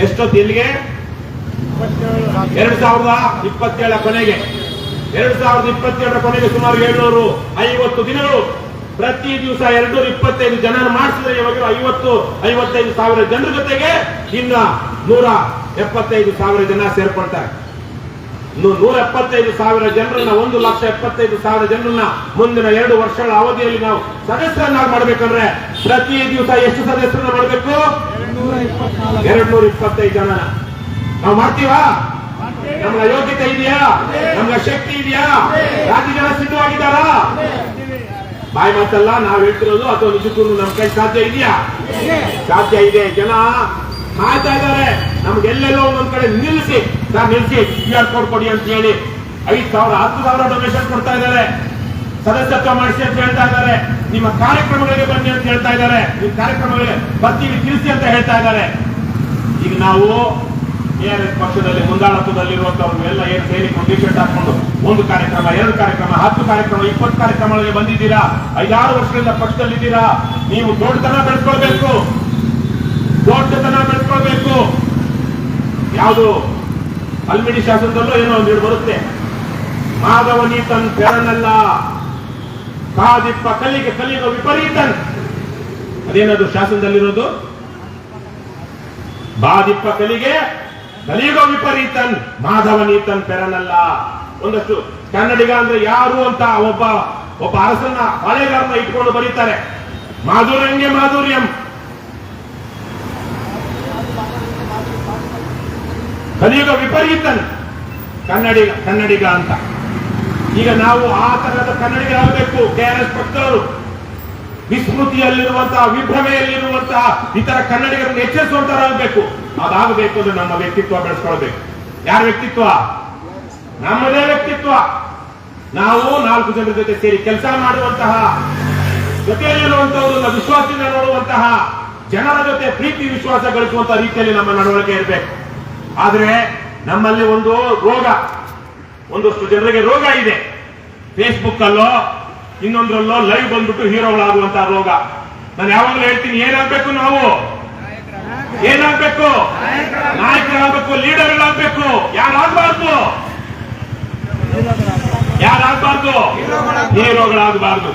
ಎಷ್ಟೊತ್ತು? ಇಲ್ಲಿಗೆ 2027 ಕೊನೆಗೆ, 2027 ಕೊನೆಗೆ ಸುಮಾರು 750 ದಿನಗಳು. ಪ್ರತಿ ದಿವಸ 225 ಜನ ಮಾಡಿಸಿದ್ರೆ ಇವಾಗ 50-55 ಜನರ ಜೊತೆಗೆ ಇನ್ನ 175,000 ಜನ ಸೇರ್ಕೊಳ್ತಾರೆ. 175,000 ಜನರನ್ನ, 1,75,000 ಜನರನ್ನ ಮುಂದಿನ 2 ವರ್ಷಗಳ ಅವಧಿಯಲ್ಲಿ ನಾವು ಸದಸ್ಯರನ್ನಾಗಿ ಮಾಡ್ಬೇಕಂದ್ರೆ ಪ್ರತಿ ದಿವಸ ಎಷ್ಟು ಸದಸ್ಯರನ್ನ ಮಾಡಬೇಕು? 225 ಜನ. ನಾವು ಮಾಡ್ತೀವಾ? ನಮ್ಗೆ ಯೋಗ್ಯತೆ ಇದೆಯಾ? ನಮ್ಗೆ ಶಕ್ತಿ ಇದೆಯಾ? ರಾಜ್ಯ ಜನ ಸಿದ್ಧವಾಗಿದ್ದಾರಾ? ಬಾಯಿ ಮಾತಲ್ಲ ನಾವು ಹೇಳ್ತಿರೋದು, ಅಥವಾ ನಿಜಕ್ಕೂ ನಮ್ಮ ಕೈ ಸಾಧ್ಯ ಇದೆಯಾ? ಸಾಧ್ಯ ಇದೆ. ಜನ ಕಾಯ್ತಾ ಇದ್ದಾರೆ. ನಮ್ಗೆಲ್ಲೆಲ್ಲೋ ಒಂದೊಂದ್ ಕಡೆ ನಿಲ್ಲಿಸಿ QR ಕೋಡ್ ಕೊಡಿ ಅಂತ ಹೇಳಿ 5,000 10,000 ಡೊನೇಷನ್ ಕೊಡ್ತಾ ಇದ್ದಾರೆ. ಸದಸ್ಯತ್ವ ಮಾಡಿಸಿ ಅಂತ ಹೇಳ್ತಾ ಇದ್ದಾರೆ. ನಿಮ್ಮ ಕಾರ್ಯಕ್ರಮಗಳಿಗೆ ಬನ್ನಿ ಅಂತ ಹೇಳ್ತಾ ಇದ್ದಾರೆ. ನಿಮ್ಮ ಕಾರ್ಯಕ್ರಮಗಳಿಗೆ ಬರ್ತೀವಿ ತಿಳಿಸಿ ಅಂತ ಹೇಳ್ತಾ ಇದ್ದಾರೆ. ಈಗ ನಾವು KRS ಪಕ್ಷದಲ್ಲಿ ಮುಂದಾಳತ್ವದಲ್ಲಿರುವಂತವ್ರು ಎಲ್ಲ ಏನು ಸೈನಿಕರು ಟಿ ಶರ್ಟ್ ಹಾಕೊಂಡು 1 ಕಾರ್ಯಕ್ರಮ, 2 ಕಾರ್ಯಕ್ರಮ, 10 ಕಾರ್ಯಕ್ರಮ, 20 ಕಾರ್ಯಕ್ರಮಗಳಿಗೆ ಬಂದಿದ್ದೀರಾ. 5-6 ವರ್ಷಗಳಿಂದ ಪಕ್ಷದಲ್ಲಿದ್ದೀರಾ. ನೀವು ದೊಡ್ಡತನ ಬೆಳೆಸ್ಕೊಳ್ಬೇಕು. ಯಾವುದು ಅಲ್ಮಿಡಿ ಶಾಸನದಲ್ಲೂ ಏನೋ ಒಂದು ಬರುತ್ತೆ, ಮಾಧವನೀತನ್ ಪೆರನಲ್ಲ ಕಾದಿಪ್ಪ ಕಲಿಗೆ ವಿಪರೀತನ್. ಅದೇನದು ಶಾಸನದಲ್ಲಿರೋದು? ಬಾದಿಪ್ಪ ಕಲಿಗೆ ಕಲಿಯುಗ ವಿಪರೀತನ್ ಮಾಧವನೀತನ್ ಪೆರನಲ್ಲ. ಒಂದಷ್ಟು ಕನ್ನಡಿಗ ಅಂದ್ರೆ ಯಾರು ಅಂತ ಒಬ್ಬ ಅರಸನ್ನ ಹಳೆಗಾರನ ಇಟ್ಕೊಂಡು ಬರೀತಾರೆ. ಮಾಧುರ್ಯಂಗೆ ಮಾಧುರ್ಯಂ, ಕಲಿಯುಗ ವಿಪರೀತನ್ ಕನ್ನಡಿಗ ಅಂತ. ಈಗ ನಾವು ಆ ತರಹದ ಕನ್ನಡಿಗರಾಗಬೇಕು. KRS ಪಕ್ಷದವರು ವಿಸ್ಮೃತಿಯಲ್ಲಿರುವಂತಹ, ವಿಭ್ರಮೆಯಲ್ಲಿರುವಂತಹ ಇತರ ಕನ್ನಡಿಗರನ್ನು ಎಚ್ಚರಿಸುವಂತರಾಗಬೇಕು. ಅದಾಗಬೇಕು ಅಂದ್ರೆ ನಮ್ಮ ವ್ಯಕ್ತಿತ್ವ ಬೆಳೆಸ್ಕೊಳ್ಬೇಕು. ಯಾರ ವ್ಯಕ್ತಿತ್ವ? ನಮ್ಮದೇ ವ್ಯಕ್ತಿತ್ವ. ನಾವು 4 ಜನರ ಜೊತೆ ಸೇರಿ ಕೆಲಸ ಮಾಡುವಂತಹ, ಜೊತೆಯಲ್ಲಿರುವಂತಹವ್ರನ್ನ ವಿಶ್ವಾಸದಿಂದ ನೋಡುವಂತಹ, ಜನರ ಜೊತೆ ಪ್ರೀತಿ ವಿಶ್ವಾಸ ಗಳಿಸುವಂತಹ ರೀತಿಯಲ್ಲಿ ನಮ್ಮ ನಡವಳಿಕೆ ಇರಬೇಕು. ಆದ್ರೆ ನಮ್ಮಲ್ಲಿ ಒಂದು ರೋಗ, ಒಂದಷ್ಟು ಜನರಿಗೆ ರೋಗ ಇದೆ. ಫೇಸ್ಬುಕ್ ಅಲ್ಲೋ ಇನ್ನೊಂದ್ರಲ್ಲೋ ಲೈವ್ ಬಂದ್ಬಿಟ್ಟು ಹೀರೋಗಳಾಗುವಂತಹ ರೋಗ. ನಾನು ಯಾವಾಗಲೂ ಹೇಳ್ತೀನಿ, ಏನಾಗ್ಬೇಕು ನಾವು? ಏನಾಗ್ಬೇಕು? ನಾಯಕರಾಗಬೇಕು, ಲೀಡರ್ಗಳಾಗಬೇಕು. ಯಾರಾಗಬಾರ್ದು? ಹೀರೋಗಳಾಗಬಾರ್ದು.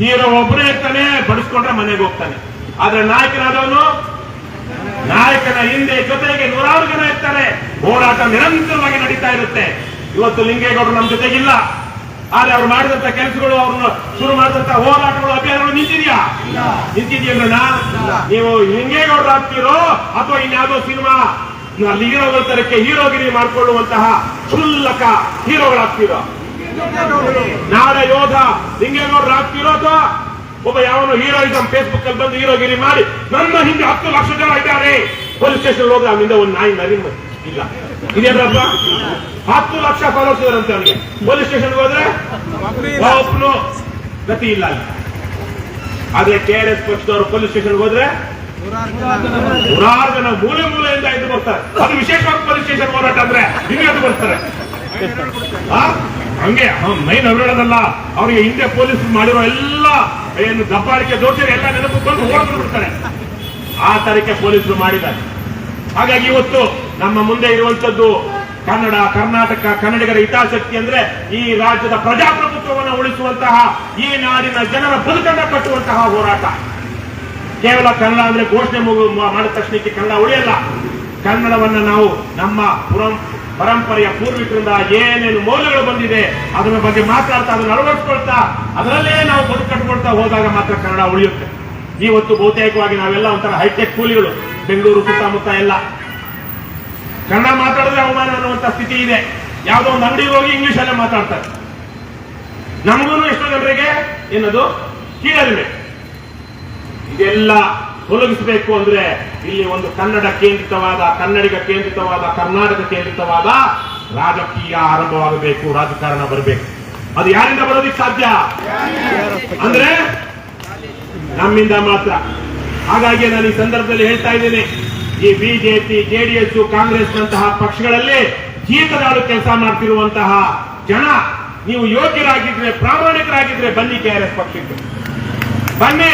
ಹೀರೋ ಒಬ್ಬನೇ ಇರ್ತಾನೆ, ಬಡಿಸ್ಕೊಂಡ್ರೆ ಮನೆಗೆ ಹೋಗ್ತಾನೆ. ಆದ್ರೆ ನಾಯಕನಾದವನು, ನಾಯಕನ ಹಿಂದೆ ಜೊತೆಗೆ 100 ಜನ ಇರ್ತಾರೆ. ಹೋರಾಟ ನಿರಂತರವಾಗಿ ನಡೀತಾ ಇರುತ್ತೆ. ಇವತ್ತು ಲಿಂಗೇಗೌಡರು ನಮ್ಮ ಜೊತೆಗಿಲ್ಲ, ಆದ್ರೆ ಅವ್ರು ಮಾಡಿದಂತ ಕೆಲಸಗಳು, ಅವ್ರನ್ನ ಶುರು ಮಾಡಿದಂತ ಹೋರಾಟಗಳು, ಅಭಿಯಾನಗಳು ನಿಂತಿದೆಯಲ್ಲ. ನೀವು ಲಿಂಗೇಗೌಡರು ಆಗ್ತೀರೋ ಅಥವಾ ಇನ್ಯಾವುದೋ ಸಿನಿಮಾ ಹೀರೋಗಳ ತರಕ್ಕೆ ಹೀರೋಗಿರಿ ಮಾಡಿಕೊಳ್ಳುವಂತಹ ಕ್ಷುಲ್ಲಕ ಹೀರೋಗಳಾಗ್ತೀರೋ? ನಾಳೆ ಯೋಧ ಲಿಂಗೇಗೌಡರು ಆಗ್ತೀರೋ ಅಥವಾ ಒಬ್ಬ ಯಾವನು ಹೀರೋಯಿಸಂ ಫೇಸ್ಬುಕ್ ಅಲ್ಲಿ ಬಂದು ಹೀರೋಗಿರಿ ಮಾಡಿ ನನ್ನ ಹಿಂದೆ 10 ಲಕ್ಷ ಜನ ಇದ್ದಾರೆ, ಪೊಲೀಸ್ ಸ್ಟೇಷನ್ ಹೋದ್ರೆ ಅವನಿಂದ ಒಂದು ನಾಯಿ ನರಿ ಇಲ್ಲ, ಇದೇನಪ್ಪ 10 ಲಕ್ಷ ಫಾಲೋವರ್ಸ್ ಇದಾರಂತೆ ಅವನಿಗೆ. ಪೊಲೀಸ್ ಸ್ಟೇಷನ್ ಹೋದ್ರೆ ಒಬ್ಬನು ಗತಿ ಇಲ್ಲ ಅಲ್ಲಿ. ಆದ್ರೆ KRS ಪಕ್ಷದವರು ಪೊಲೀಸ್ ಸ್ಟೇಷನ್ ಹೋದ್ರೆ 100 ಜನ ಮೂಲೆಯಿಂದ ಇದು ಬರ್ತಾರೆ. ಅದು ವಿಶೇಷವಾಗಿ ಪೊಲೀಸ್ ಸ್ಟೇಷನ್ ಹೋರಾಟ ಅಂದ್ರೆ ಹಿಂಗೆ ಬರ್ತಾರೆ. ಹಂಗೆ ಮೈನ್ ಅವಿರೋದಲ್ಲ, ಅವರಿಗೆ ಹಿಂದೆ ಪೊಲೀಸ್ ಮಾಡಿರೋ ಎಲ್ಲ ಏನು ದಬ್ಬಾಳಿಕೆ ದೋಷರು ಎಲ್ಲ ನೆನಪು ಬಂದು ಓಡಿದ್ರು ಬಿಡ್ತಾರೆ. ಆ ತರಕ್ಕೆ ಪೊಲೀಸರು ಮಾಡಿದ್ದಾರೆ. ಹಾಗಾಗಿ ಇವತ್ತು ನಮ್ಮ ಮುಂದೆ ಇರುವಂತದ್ದು ಕನ್ನಡ, ಕರ್ನಾಟಕ, ಕನ್ನಡಿಗರ ಹಿತಾಸಕ್ತಿ ಅಂದ್ರೆ ಈ ರಾಜ್ಯದ ಪ್ರಜಾಪ್ರಭುತ್ವವನ್ನು ಉಳಿಸುವಂತಹ, ಈ ನಾಡಿನ ಜನರ ಬದುಕನ್ನು ಕಟ್ಟುವಂತಹ ಹೋರಾಟ. ಕೇವಲ ಕನ್ನಡ ಅಂದ್ರೆ ಘೋಷಣೆ ಮಾಡಿದ ತಕ್ಷಣಕ್ಕೆ ಕನ್ನಡ ಉಳಿಯಲ್ಲ. ಕನ್ನಡವನ್ನ ನಾವು ನಮ್ಮ ಪರಂಪರೆಯ ಪೂರ್ವಿಕರಿಂದ ಏನೇನು ಮೌಲ್ಯಗಳು ಬಂದಿದೆ ಅದರ ಬಗ್ಗೆ ಮಾತಾಡ್ತಾ, ಅದನ್ನು ಅಳವಡಿಸ್ಕೊಳ್ತಾ, ಅದರಲ್ಲೇ ನಾವು ಬದುಕಟ್ಕೊಳ್ತಾ ಹೋದಾಗ ಮಾತ್ರ ಕನ್ನಡ ಉಳಿಯುತ್ತೆ. ಇವತ್ತು ಬಹುತೇಕವಾಗಿ ನಾವೆಲ್ಲ ಒಂಥರ ಹೈಟೆಕ್ ಕೂಲಿಗಳು. ಬೆಂಗಳೂರು ಸುತ್ತಮುತ್ತ ಎಲ್ಲ ಕನ್ನಡ ಮಾತಾಡಿದ್ರೆ ಅವಮಾನ ಅನ್ನುವಂತ ಸ್ಥಿತಿ ಇದೆ. ಯಾವುದೋ ಒಂದು ಅಂಗಡಿಗೆ ಹೋಗಿ ಇಂಗ್ಲಿಷ್ ಅಲ್ಲೇ ಮಾತಾಡ್ತಾರೆ. ನಮಗೂ ಎಷ್ಟೋ ಜನರಿಗೆ ಏನದು ಕೀಳರಿಮೆ. ಇದೆಲ್ಲ ತೊಲಗಿಸಬೇಕು ಅಂದ್ರೆ ಇಲ್ಲಿ ಒಂದು ಕನ್ನಡ ಕೇಂದ್ರಿತವಾದ, ಕನ್ನಡಿಗ ಕೇಂದ್ರಿತವಾದ, ಕರ್ನಾಟಕ ಕೇಂದ್ರಿತವಾದ ರಾಜಕೀಯ ಆರಂಭವಾಗಬೇಕು, ರಾಜಕಾರಣ ಬರಬೇಕು. ಅದು ಯಾರಿಂದ ಬರೋದಿಕ್ಕೆ ಸಾಧ್ಯ ಅಂದ್ರೆ ನಮ್ಮಿಂದ ಮಾತ್ರ. ಹಾಗಾಗಿ ನಾನು ಈ ಸಂದರ್ಭದಲ್ಲಿ ಹೇಳ್ತಾ ಇದ್ದೇನೆ, ಈ ಬಿಜೆಪಿ, JDS, ಕಾಂಗ್ರೆಸ್ ನಂತಹ ಪಕ್ಷಗಳಲ್ಲಿ ಜೀತದಾಳು ಕೆಲಸ ಮಾಡ್ತಿರುವಂತಹ ಜನ, ನೀವು ಯೋಗ್ಯರಾಗಿದ್ರೆ, ಪ್ರಾಮಾಣಿಕರಾಗಿದ್ರೆ ಬನ್ನಿ KRS ಪಕ್ಷಕ್ಕೆ ಬನ್ನಿ.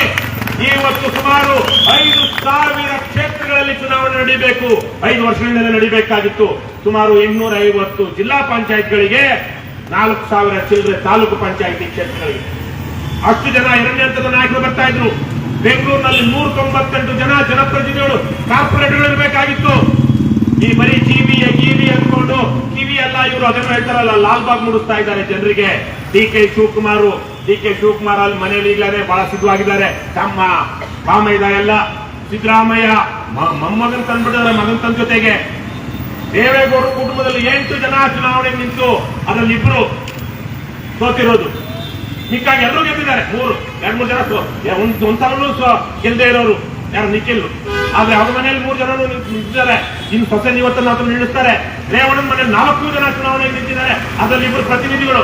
ಇವತ್ತು ಸುಮಾರು 5,000 ಕ್ಷೇತ್ರಗಳಲ್ಲಿ ಚುನಾವಣೆ ನಡೀಬೇಕು. 5 ವರ್ಷಗಳಿಂದ ನಡೀಬೇಕಾಗಿತ್ತು. ಸುಮಾರು 850 ಜಿಲ್ಲಾ ಪಂಚಾಯತ್ಗಳಿಗೆ, 4,000 ಚಿಲ್ಲರೆ ತಾಲೂಕು ಪಂಚಾಯಿತಿ ಕ್ಷೇತ್ರಗಳಿಗೆ ಅಷ್ಟು ಜನ ಎರಡನೇ ಹಂತದ ನಾಯಕರು ಬರ್ತಾ ಇದ್ರು. ಬೆಂಗಳೂರಿನಲ್ಲಿ 198 ಜನ ಜನಪ್ರತಿನಿಧಿಗಳು, ಕಾರ್ಪೊರೇಟರ್ಗಳು ಇರಬೇಕಾಗಿತ್ತು. ಈ ಬರೀ ಕಿವಿ ಅಂದ್ಕೊಂಡು, ಕಿವಿ ಅಲ್ಲ ಇವರು ಅದನ್ನು ಹೇಳ್ತಾರಲ್ಲ, ಲಾಲ್ಬಾಗ್ ಮೂಡಿಸ್ತಾ ಇದ್ದಾರೆ ಜನರಿಗೆ. DK ಶಿವಕುಮಾರ್ ಅಲ್ಲಿ ಮನೆಯಲ್ಲಿ ಈಗಲೇ ಬಹಳ ಸಿದ್ಧವಾಗಿದ್ದಾರೆ. ತಮ್ಮ ಬಾಮೈದ ಎಲ್ಲ ಸಿದ್ದರಾಮಯ್ಯ ಮೊಮ್ಮಗನ್ ತಂದ್ಬಿಟ್ಟಿದ್ದಾರೆ. ಮಗನ್ ತನ್ನ ಜೊತೆಗೆ ದೇವೇಗೌಡರ ಕುಟುಂಬದಲ್ಲಿ 8 ಜನ ಚುನಾವಣೆಗೆ ನಿಂತು ಅದರಲ್ಲಿ 2 ಸೋತಿರೋದು. ಮಿಕ್ಕಾಗಿ ಎಲ್ಲರೂ ಗೆದ್ದಿದ್ದಾರೆ. 2-3 ಜನ ಒಂದ್ಸಲೂ ಗೆಲ್ಲದೆ ಇರೋರು ಯಾರು ನಿಖಿಲ್. ಆದ್ರೆ ಅವ್ರ ಮನೆಯಲ್ಲಿ 3 ಜನ ನಿಂತಿದ್ದಾರೆ. ಇನ್ನು ಹೊಸ ಇವತ್ತನ್ನು ಅದನ್ನು ನಿಲ್ಲಿಸ್ತಾರೆ. ರೇವಣ್ಣನ ಮನೆಯಲ್ಲಿ 4 ಜನ ಚುನಾವಣೆಗೆ ನಿಂತಿದ್ದಾರೆ. ಅದರಲ್ಲಿ 2 ಪ್ರತಿನಿಧಿಗಳು,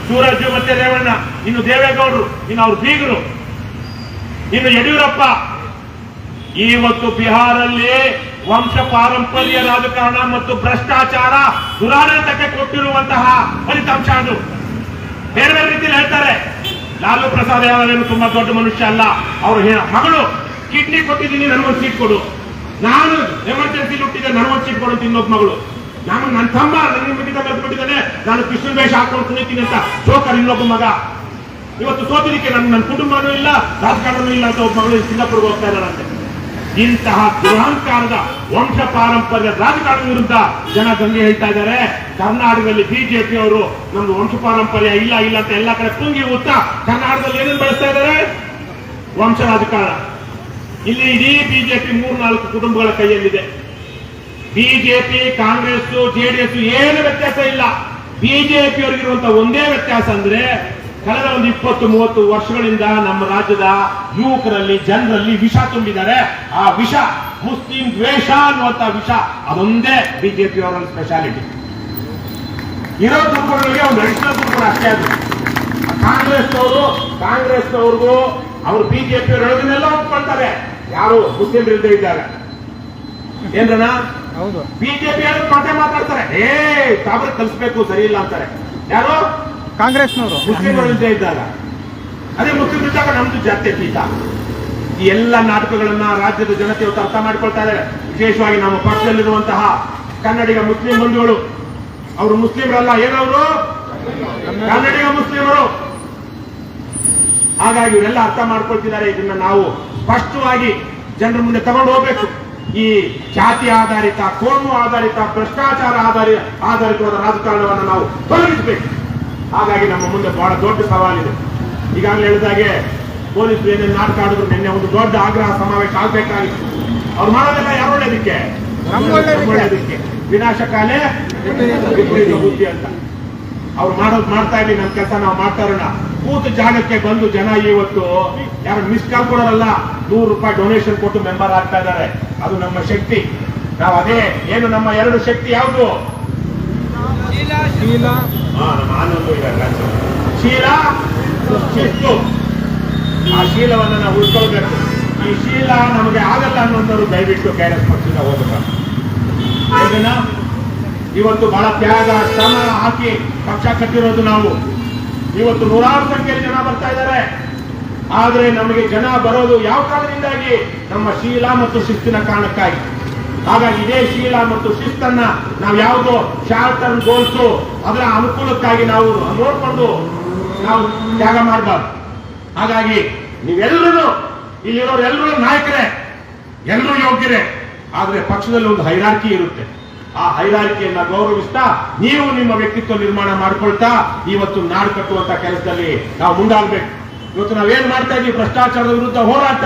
ಸೂರಜ್ ಮತ್ತೆ ರೇವಣ್ಣ. ಇನ್ನು ದೇವೇಗೌಡರು, ಇನ್ನು ಅವ್ರ ಬೀಗರು, ಇನ್ನು ಯಡಿಯೂರಪ್ಪ. ಇವತ್ತು ಬಿಹಾರಲ್ಲಿ ವಂಶ ಪಾರಂಪರ್ಯ ರಾಜಕಾರಣ ಮತ್ತು ಭ್ರಷ್ಟಾಚಾರ ದುರಾಡಳಿತಕ್ಕೆ ಕೊಟ್ಟಿರುವಂತಹ ಫಲಿತಾಂಶ ಅದು. ಬೇರೆ ಬೇರೆ ರೀತಿಯಲ್ಲಿ ಹೇಳ್ತಾರೆ. ಲಾಲು ಪ್ರಸಾದ್ ಯಾದವ್ ತುಂಬಾ ದೊಡ್ಡ ಮನುಷ್ಯ ಅಲ್ಲ. ಅವರು ಮಗಳು ಕಿಡ್ನಿ ಕೊಟ್ಟಿದ್ದೀನಿ, ನನಗೊಂದು ಸೀಟ್ ಕೊಡು. ನಾನು ಎಮರ್ಜೆನ್ಸಿ ಹುಟ್ಟಿದ್ದೆ, ನನಗೊಂದು ಸೀಟ್ ಕೊಡು ಅಂತ ಇನ್ನೊಬ್ಬ ಮಗಳು. ನನ್ನ ತಮ್ಮ ನನಗೆ ಬಿಟ್ಟಿದ್ದಾನೆ, ನಾನು ಕೃಷ್ಣ ವೇಷ ಹಾಕೊಂಡು ಕುಣಿತೀನಿ ಅಂತ ಜೋಕರ್ ಇನ್ನೊಬ್ಬ ಮಗ. ಇವತ್ತು ಸೋತಿದ್ದಕ್ಕೆ ನನ್ನ ಕುಟುಂಬನೂ ಇಲ್ಲ, ರಾಜಕಾರಣನೂ ಇಲ್ಲ ಅಂತ ಒಬ್ಬ ಮಗಳು ಸಿಂಗಾಪುರ್ಗೆ ಹೋಗ್ತಾ ಇದ್ದಾರಂತೆ. ಇಂತಹ ದುರಹಂಕಾರದ ವಂಶ ಪಾರಂಪರ್ಯ ರಾಜಕಾರಣ ವಿರುದ್ಧ ಜನ ಗಂಗೆ ಹೇಳ್ತಾ ಇದ್ದಾರೆ. ಕರ್ನಾಟಕದಲ್ಲಿ ಬಿಜೆಪಿ ಅವರು ನಮ್ದು ವಂಶ ಪಾರಂಪರ್ಯ ಇಲ್ಲ ಇಲ್ಲ ಅಂತ ಎಲ್ಲಾ ಕಡೆ ಪುಂಗಿ ಊತ ಕರ್ನಾಟಕದಲ್ಲಿ ಏನೇನು ಬೆಳೆಸ್ತಾ ಇದ್ದಾರೆ? ವಂಶ ರಾಜಕಾರಣ. ಇಲ್ಲಿ ಇಡೀ ಬಿಜೆಪಿ 3-4 ಕುಟುಂಬಗಳ ಕೈಯಲ್ಲಿದೆ. ಬಿಜೆಪಿ, ಕಾಂಗ್ರೆಸ್, ಜೆಡಿಎಸ್ ಏನು ವ್ಯತ್ಯಾಸ ಇಲ್ಲ. ಬಿಜೆಪಿ ಅವರಿಗಿರುವಂತಹ ಒಂದೇ ವ್ಯತ್ಯಾಸ ಅಂದ್ರೆ ಕಳೆದ ಒಂದು 20-30 ವರ್ಷಗಳಿಂದ ನಮ್ಮ ರಾಜ್ಯದ ಯುವಕರಲ್ಲಿ, ಜನರಲ್ಲಿ ವಿಷ ತುಂಬಿದ್ದಾರೆ. ಆ ವಿಷ ಮುಸ್ಲಿಂ ದ್ವೇಷ ಅನ್ನುವಂತಹ ವಿಷ, ಅದೊಂದೇ ಬಿಜೆಪಿ ಅವರ ಸ್ಪೆಷಾಲಿಟಿ. ಇರೋ ದುರ್ಗುಗಳಿಗೆ ಒಂದು ಅಡಿಷನಲ್ ದುರ್ಗುಣ ಅಷ್ಟೇ. ಅದು ಕಾಂಗ್ರೆಸ್ನವ್ರಿಗೂ ಅವರು ಬಿಜೆಪಿ ಅವರು ಹೇಳೋದನ್ನೆಲ್ಲ ಒಪ್ಕೊಳ್ತಾರೆ. ಯಾರು ಮುಸ್ಲಿಮರಿಲ್ಲದೆ ಇದ್ದಾಗ ಏನ್ರಣ ಬಿಜೆಪಿ ಹೇಳೋದು ಮಾತಾಡ್ತಾರೆ. ತಾಬ್ರಿಗೆ ಕಲಿಸ್ಬೇಕು, ಸರಿ ಇಲ್ಲ ಅಂತಾರೆ. ಯಾರು? ಕಾಂಗ್ರೆಸ್ನವರು. ಮುಸ್ಲಿಮರಿಲ್ಲದೆ ಇದ್ದಾಗ. ಅದೇ ಮುಸ್ಲಿಂ ಇದ್ದಾಗ ನಮ್ದು ಜಾತ್ಯತೀತ. ಈ ಎಲ್ಲ ನಾಟಕಗಳನ್ನ ರಾಜ್ಯದ ಜನತೆ ಇವತ್ತು ಅರ್ಥ ಮಾಡ್ಕೊಳ್ತಾ ಇದ್ದಾರೆ. ವಿಶೇಷವಾಗಿ ನಮ್ಮ ಪಕ್ಷದಲ್ಲಿರುವಂತಹ ಕನ್ನಡಿಗ ಮುಸ್ಲಿಂ ಬಂಧುಗಳು, ಅವರು ಮುಸ್ಲಿಮರಲ್ಲ, ಏನವರು ಕನ್ನಡಿಗ ಮುಸ್ಲಿಮರು. ಹಾಗಾಗಿ ಇವರೆಲ್ಲ ಅರ್ಥ ಮಾಡ್ಕೊಳ್ತಿದ್ದಾರೆ. ಇದನ್ನ ನಾವು ಸ್ಪಷ್ಟವಾಗಿ ಜನರ ಮುಂದೆ ತಗೊಂಡು ಹೋಗ್ಬೇಕು. ಈ ಜಾತಿ ಆಧಾರಿತ, ಕೋಮು ಆಧಾರಿತ, ಭ್ರಷ್ಟಾಚಾರ ಆಧಾರಿತವಾದ ರಾಜಕಾರಣವನ್ನು ನಾವು ತೊಲಗಿಸಬೇಕು. ಹಾಗಾಗಿ ನಮ್ಮ ಮುಂದೆ ಬಹಳ ದೊಡ್ಡ ಸವಾಲಿದೆ. ಈಗಾಗಲೇ ಹೇಳಿದಾಗೆ ಪೊಲೀಸರು ಏನೇನು ನಾಟಕ ಆಡಿದ್ರು, ನಿನ್ನೆ ಒಂದು ದೊಡ್ಡ ಆಗ್ರಹ ಸಮಾವೇಶ ಆಗ್ಬೇಕಾಗಿತ್ತು. ಅವ್ರು ಮಾಡೋದೆಲ್ಲ ಯಾರು ಒಳ್ಳೇದಕ್ಕೆ? ಒಳ್ಳೇದಕ್ಕೆ. ವಿನಾಶಕಾಲೇ ವಿಪರೀತ ಬುದ್ಧಿ ಅಂತ ಅವ್ರು ಮಾಡ್ತಾ ಇದ್ದೀವಿ. ನಮ್ಮ ಕೆಲಸ ನಾವು ಮಾಡ್ತಾ ಇರೋಣ. ಕೂತು ಜಾಗಕ್ಕೆ ಬಂದು ಜನ ಇವತ್ತು ಯಾರು ಮಿಸ್ ಕಾಲ್ ಕೊಡೋರಲ್ಲ, ₹100 ಡೊನೇಷನ್ ಕೊಟ್ಟು ಮೆಂಬರ್ ಆಗ್ತಾ ಇದ್ದಾರೆ. ಅದು ನಮ್ಮ ಶಕ್ತಿ. ನಾವು ಅದೇ ಏನು ನಮ್ಮ 2 ಶಕ್ತಿ ಯಾವುದು? ನಮ್ಮ ಆನಂದ ಶೀಲ, ಶಿಸ್ತು. ಆ ಶೀಲವನ್ನು ನಾವು ಉಳ್ಕೊಳ್ಬೇಕು. ಈ ಶೀಲ ನಮಗೆ ಆಗಲ್ಲ ಅನ್ನೋಂಥವ್ರು ದಯವಿಟ್ಟು KRS ಪಕ್ಷದಿಂದ ಹೋಗ್ಬೇಕು. ಇವತ್ತು ಬಹಳ ತ್ಯಾಗ, ಶ್ರಮ ಹಾಕಿ ಪಕ್ಷ ಕಟ್ಟಿರೋದು ನಾವು. ಇವತ್ತು 100 ಸಂಖ್ಯೆಯಲ್ಲಿ ಜನ ಬರ್ತಾ ಇದ್ದಾರೆ. ಆದ್ರೆ ನಮಗೆ ಜನ ಬರೋದು ಯಾವ ಕಾರಣದಿಂದಾಗಿ? ನಮ್ಮ ಶೀಲ ಮತ್ತು ಶಿಸ್ತಿನ ಕಾರಣಕ್ಕಾಗಿ. ಹಾಗಾಗಿ ಇದೇ ಶೀಲ ಮತ್ತು ಶಿಸ್ತನ್ನ ನಾವು ಯಾವುದು ಶಾರ್ಟ್ ಟರ್ಮ್ ಗೋಲ್ಸು ಅದರ ಅನುಕೂಲಕ್ಕಾಗಿ ನಾವು ನೋಡ್ಕೊಂಡು ನಾವು ತ್ಯಾಗ ಮಾಡಬಾರ್ದು. ಹಾಗಾಗಿ ನೀವೆಲ್ಲರೂ ಇಲ್ಲಿರೋರೆಲ್ಲರೂ ನಾಯಕರೇ, ಎಲ್ಲರೂ ಯೋಗ್ಯರೇ. ಆದ್ರೆ ಪಕ್ಷದಲ್ಲಿ ಒಂದು ಹೈರಾರ್ಕಿ ಇರುತ್ತೆ. ಆ ಹೈರಾರ್ಕಿಯನ್ನ ಗೌರವಿಸ್ತಾ ನೀವು ನಿಮ್ಮ ವ್ಯಕ್ತಿತ್ವ ನಿರ್ಮಾಣ ಮಾಡ್ಕೊಳ್ತಾ ಇವತ್ತು ನಾಡು ಕಟ್ಟುವಂತ ಕೆಲಸದಲ್ಲಿ ನಾವು ಮುಂದಾಗಬೇಕು. ಇವತ್ತು ನಾವೇನ್ ಮಾಡ್ತಾ ಇದ್ದೀವಿ? ಭ್ರಷ್ಟಾಚಾರದ ವಿರುದ್ಧ ಹೋರಾಟ,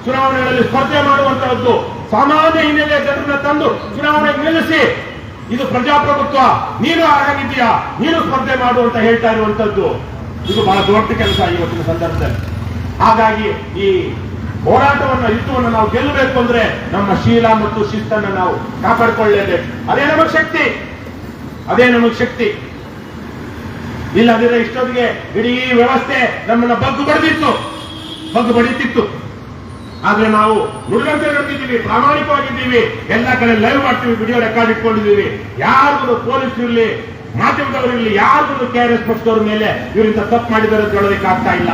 ಚುನಾವಣೆಗಳಲ್ಲಿ ಸ್ಪರ್ಧೆ ಮಾಡುವಂತಹದ್ದು, ಸಾಮಾನ್ಯ ಹಿನ್ನೆಲೆಯ ಜನರನ್ನ ತಂದು ಚುನಾವಣೆಗೆ ನಿಲ್ಲಿಸಿ ಇದು ಪ್ರಜಾಪ್ರಭುತ್ವ, ನೀನು ಆಗಿದೆಯಾ, ನೀನು ಸ್ಪರ್ಧೆ ಮಾಡು ಅಂತ ಹೇಳ್ತಾ ಇರುವಂತದ್ದು. ಇದು ಬಹಳ ದೊಡ್ಡ ಕೆಲಸ ಇವತ್ತಿನ ಸಂದರ್ಭದಲ್ಲಿ. ಹಾಗಾಗಿ ಈ ಹೋರಾಟವನ್ನ, ಯುದ್ಧವನ್ನು ನಾವು ಗೆಲ್ಲಬೇಕು ಅಂದ್ರೆ ನಮ್ಮ ಶೀಲ ಮತ್ತು ಶಿಸ್ತನ್ನು ನಾವು ಕಾಪಾಡಿಕೊಳ್ಳಲೇಬೇಕು. ಅದೇ ನಮಗೆ ಶಕ್ತಿ, ಅದೇ ನಮಗೆ ಶಕ್ತಿ. ಇಲ್ಲದಿದ್ರೆ ಇಷ್ಟೊತ್ತಿಗೆ ಇಡೀ ವ್ಯವಸ್ಥೆ ನಮ್ಮನ್ನ ಬಗ್ಗು ಬಡಿತಿತ್ತು. ಆದ್ರೆ ನಾವು ನುಡಿದಂತೆ ನಡೆದಿದ್ದೀವಿ, ಪ್ರಾಮಾಣಿಕವಾಗಿದ್ದೀವಿ. ಎಲ್ಲ ಕಡೆ ಲೈವ್ ಮಾಡ್ತೀವಿ, ವಿಡಿಯೋ ರೆಕಾರ್ಡ್ ಇಟ್ಕೊಂಡಿದ್ದೀವಿ. ಯಾರಿಗೂ ಪೊಲೀಸ್ ಇರಲಿ, ಮಾಧ್ಯಮದವರಿರಲಿ, ಯಾರಿಗೂ KRS ಪಕ್ಷದವ್ರ ಮೇಲೆ ಇವರಿಂದ ತಪ್ಪು ಮಾಡಿದ್ದಾರೆ ಅಂತ ಹೇಳೋದಕ್ಕೆ ಆಗ್ತಾ ಇಲ್ಲ.